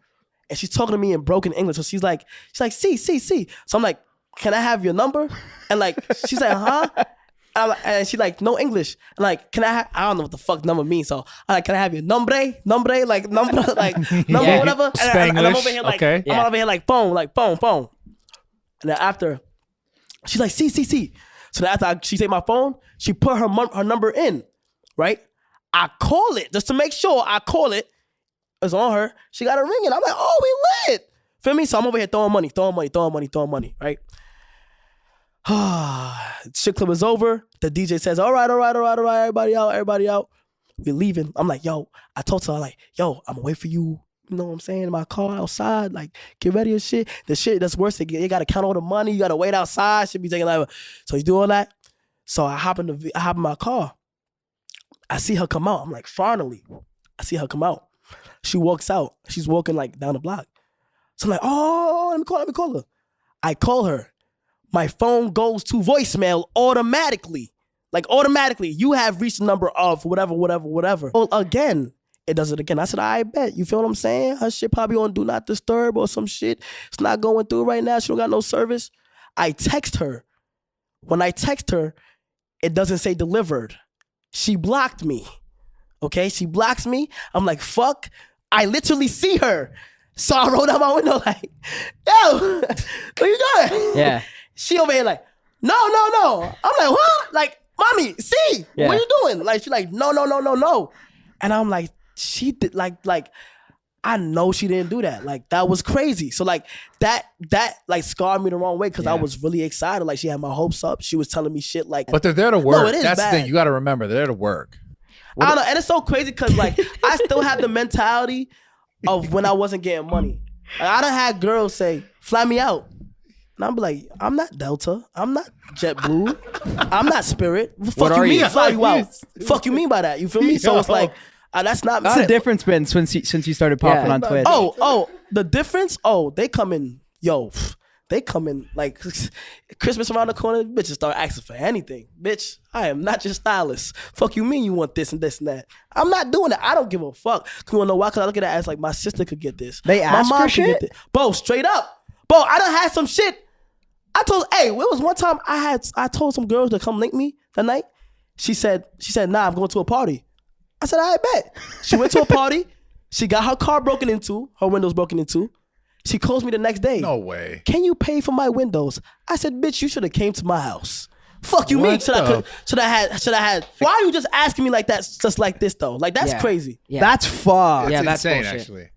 and she's talking to me in broken English. So she's like, see. So I'm like, can I have your number? And like, she's like, huh? And she like, no English. And like, can I have, I don't know what the fuck number means. So I'm like, can I have your nombre, like number, whatever. And I'm over here like, okay. I'm over here like phone. And then after, she's like, see. So then after she take my phone, she put her number in, right? I call it just to make sure. I call it. It's on her. She got a ring and I'm like, oh, we lit. Feel me? So I'm over here throwing money, right? Shit club is over. The DJ says, all right, everybody out. We're leaving. I'm like, yo, I told her, like, yo, I'm gonna wait for you. You know what I'm saying? In my car outside, like, get ready and shit. The shit that's worse, you gotta count all the money. You gotta wait outside. Should be taking like, so you do all that. So I hop in my car. I see her come out. I'm like, finally, I see her come out. She walks out. She's walking like down the block. So I'm like, oh, let me call her. I call her. My phone goes to voicemail automatically. Like automatically. You have reached the number of whatever. Well, again, it does it again. I said, I bet. You feel what I'm saying? Her shit probably on Do Not Disturb or some shit. It's not going through right now. She don't got no service. I text her. When I text her, it doesn't say delivered. She blocked me. Okay? She blocks me. I'm like, fuck. I literally see her. So I rolled out my window like, yo, what you doing? Yeah. She over here like, no. I'm like, what? Like, mommy, see, what you doing? Like, she like, no. And I'm like, she did like, I know she didn't do that. Like, that was crazy. So like that like scarred me the wrong way because I was really excited. Like she had my hopes up. She was telling me shit like, but they're there to work. No, it is That's bad. the thing. You got to remember, they're there to work. I don't know. And it's so crazy because like I still have the mentality of when I wasn't getting money. Like, I done had girls say, fly me out. And I'm like, I'm not Delta. I'm not JetBlue. I'm not Spirit. Fuck you mean fly you out? Fuck you mean by that? You feel me? So it's like, that's not. What's the difference been since you started popping on Twitch? Oh, the difference? Oh, they come in, they come in like Christmas around the corner, bitches start asking for anything. Bitch, I am not your stylist. Fuck you mean you want this and this and that. I'm not doing that. I don't give a fuck. You wanna know why? Because I look at it as like my sister could get this. They ask my mom for shit? Bro, straight up. Bro, I done had some shit. I told, it was one time I told some girls to come link me that night. She said, nah, I'm going to a party. I said, I bet. She went to a party. She got her car broken into, her windows broken into. She calls me the next day. No way. Can you pay for my windows? I said, bitch, you should have came to my house. Fuck you mean? Should I had? Why are you just asking me like that, just like this though? Like that's crazy. Yeah. That's fucked. That's that's insane, bullshit. actually.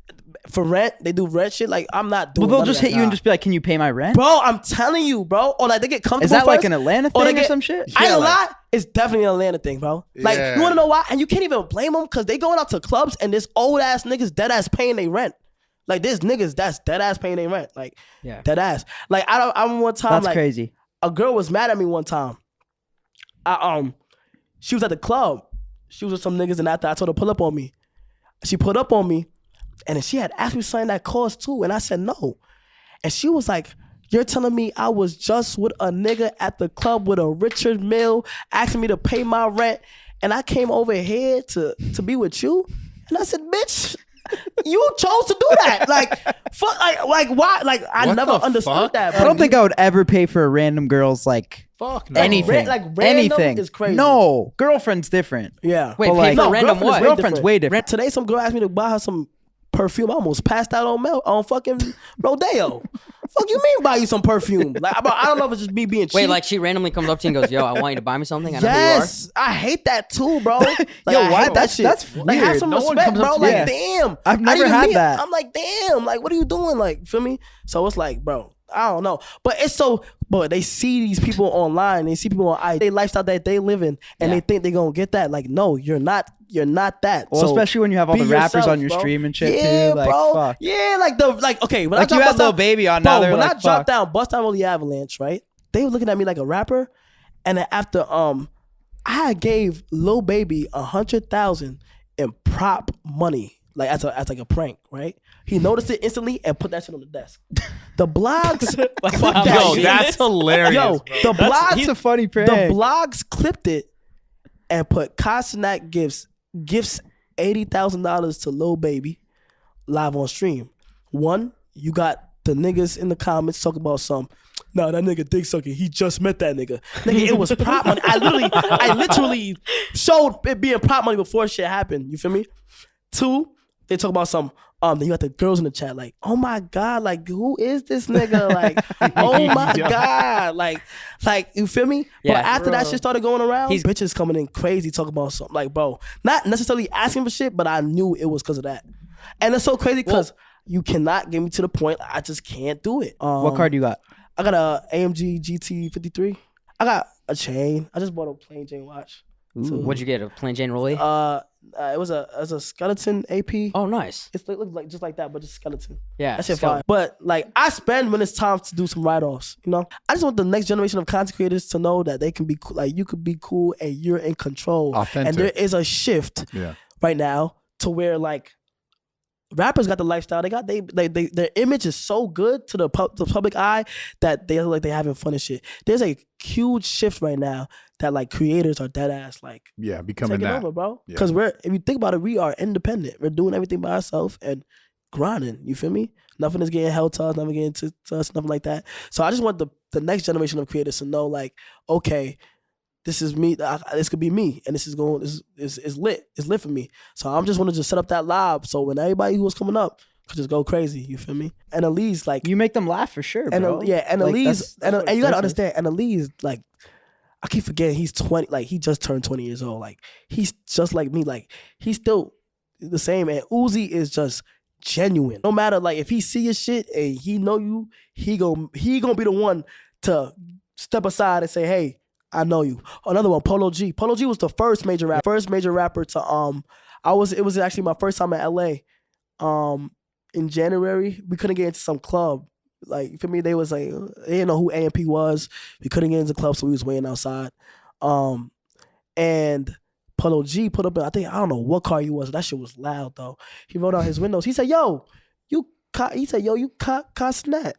For rent, they do rent shit. Like I'm not doing. Well, they'll just hit you and just be like, "Can you pay my rent?" Bro, I'm telling you, bro. Or like they get comfortable. Is that first, like an Atlanta thing or some shit? I ain't gonna lie. It's definitely an Atlanta thing, bro. Like you wanna know why? And you can't even blame them because they going out to clubs and this old ass niggas dead ass paying their rent. Like this niggas that's dead ass paying their rent. Like dead ass. Like I one time that's like crazy. A girl was mad at me one time. She was at the club. She was with some niggas and after I told her to pull up on me. She pulled up on me. And then she had asked me something that cost too. And I said no. And she was like, you're telling me I was just with a nigga at the club with a Richard Mill asking me to pay my rent and I came over here to be with you? And I said, bitch, you chose to do that. Like, fuck, like why? Like, I never understood that. Bro. I don't think I would ever pay for a random girl's like anything. Anything is crazy. No, girlfirlfriend's different. Yeah. Wait, but pay like, for random what? Girlfriend's way different. Today some girl asked me to buy her some perfume. I almost passed out on fucking Rodeo. Fuck you mean buy you some perfume? Like, bro, I don't know if it's just me being cheap. Wait, like she randomly comes up to you and goes, "Yo, I want you to buy me something." I know yes, I hate that too, bro. Like, Yo, I why? hate that shit. That's Like, have weird. some No one respect, comes up bro. to Like, you. damn. I've I never didn't had mean- that. I'm like, damn. Like, what are you doing? Like, feel me? So it's like, bro, I don't know. But it's so, but they see these people online. They see people on IG, they lifestyle that they live in, and they think they're gonna get that. Like, no, you're not. You're not that. Well, So especially when you have all be the rappers yourself, on your bro. stream and shit yeah, too. Like, bro. fuck. Yeah, okay. When Like I you dropped had Lil down, Baby on bro, now. They're when like, I dropped fuck. down Bust Down Rolly Avalanche, right? They were looking at me like a rapper, and then after I had gave Lil Baby 100,000 in prop money, like as like a prank, right? He noticed it instantly and put that shit on the desk. The blogs, clipped that Yo, shit. that's hilarious. Yo, bro. the blogs, That's a funny prank. the blogs clipped it and put Cenat gifts $80,000 to Lil Baby live on stream. One, you got the niggas in the comments talking about some. No, that nigga dick sucking. He just met that nigga. Nigga, it was prop money. I literally showed it being prop money before shit happened. You feel me? Two, they talk about some. Then you got the girls in the chat like, oh my god, like who is this nigga? Like, oh my god, like you feel me? Yeah, but after that bro. shit started going around, these bitches coming in crazy talking about something. Like, bro, not necessarily asking for shit, but I knew it was because of that. And it's so crazy because you cannot get me to the point. I just can't do it. What card you got? I got a AMG GT 53. I got a chain. I just bought a plain Jane watch. What'd you get? A plain Jane Rolly? It was a skeleton AP. Oh, nice. It looked like just like that, but just skeleton. Yeah. That shit so- fine. But like I spend when it's time to do some write-offs, you know? I just want the next generation of content creators to know that they can be cool, like you could be cool and you're in control. Authentic. And there is a shift right now to where like rappers got the lifestyle. They got their image is so good to the public eye that they look like they having fun and shit. There's a huge shift right now that like creators are dead ass like Becoming taking that. over, bro. Yeah. Because if you think about it, we are independent. We're doing everything by ourselves and grinding. You feel me? Nothing is getting held to us, nothing getting to us, nothing like that. So I just want the next generation of creators to know, like, okay, this is me. This could be me, and this is lit. It's lit for me. So I'm just want to just set up that live, so when everybody who was coming up could just go crazy. You feel me? And Elise, like, You make them laugh for sure, bro. and Like, Elise, that's what and you gotta it is. understand, and Elise, like, I keep forgetting he's 20, like he just turned 20 years old. Like he's just like me, like he's still the same. And Uzi is just genuine. No matter like if he see your shit and he know you, he gonna be the one to step aside and say, hey, I know you. Another one, Polo G. Polo G was the first major rapper to it was actually my first time in LA. In January, we couldn't get into some club. Like, for me, they was like, they didn't know who AMP was. We couldn't get into the club, so we was waiting outside. And Polo G put up, I don't know what car he was. That shit was loud, though. He rolled out his windows. He said, you caught Cenat.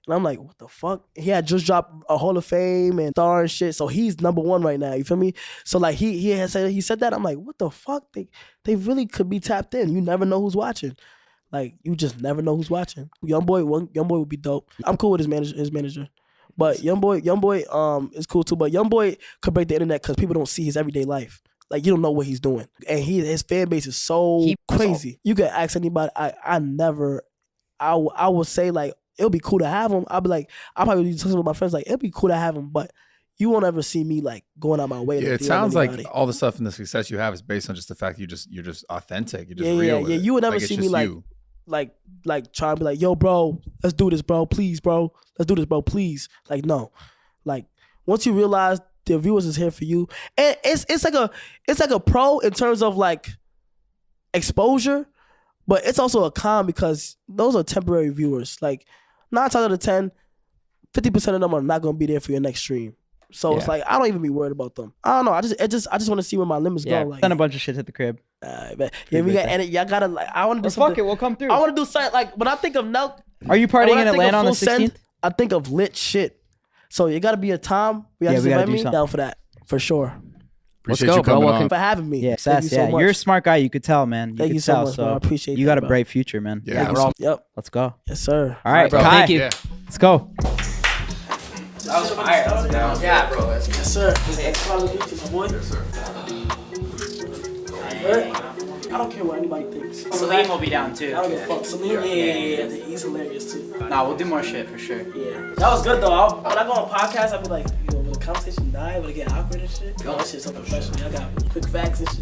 And I'm like, what the fuck? He had just dropped a Hall of Fame and star and shit, so he's #1 right now, you feel me? So, like, he said that. I'm like, what the fuck? They really could be tapped in. You never know who's watching. Like, you just never know who's watching. Youngboy would be dope. I'm cool with his manager. But Youngboy is cool too. But Youngboy could break the internet because people don't see his everyday life. Like, you don't know what he's doing. And his fan base is so crazy. You can ask anybody. I would say, like, it would be cool to have him. I'll be like, I'll probably be talking with my friends, like, it'd be cool to have him, but you won't ever see me like going out my way. Yeah, it sounds like all the stuff and the success you have is based on just the fact you're just authentic. You're just real. Yeah. You would never see me like trying to be like, yo, bro, let's do this, bro. Please, bro. Let's do this, bro. Please. Like, no. Like, once you realize the viewers is here for you, and it's like a pro in terms of like exposure, but it's also a con because those are temporary viewers. Like 9 times out of 10, 50% of them are not gonna be there for your next stream. So it's like I don't even be worried about them. I don't know. I just want to see where my limits go. Like, Done a bunch of shit at the crib. Yeah, we got and y'all gotta like. I want to do something. Fuck it, we'll come through. I want to do something like when I think of Nelk. Are you partying in Atlanta on the 16th? I think of lit shit. So it got to be a time. We got to do invite me something. down for that for sure. Appreciate Let's go, you bro. coming Welcome. on. For having me. Yeah, Thank you so much. You're a smart guy. You could tell, man. Thank you so much, bro. I appreciate you that, got a bro. bright future, man. Yeah, we're all. Yep. Let's go. Yes, sir. All right, bro. Kai, Thank you. Yeah. let's go. That was fire. Yeah, bro. Yes, sir. This is my boy. Yes, sir. I don't care what anybody thinks. Salim will be down too. I don't give a fuck. Salim, yeah. He's hilarious too. Nah, we'll do more shit for sure. Yeah. That was good though. When I go on podcasts, I'll be like, will the conversation die? Will it get awkward and shit? Oh, that shit's so professional. I got quick facts and shit.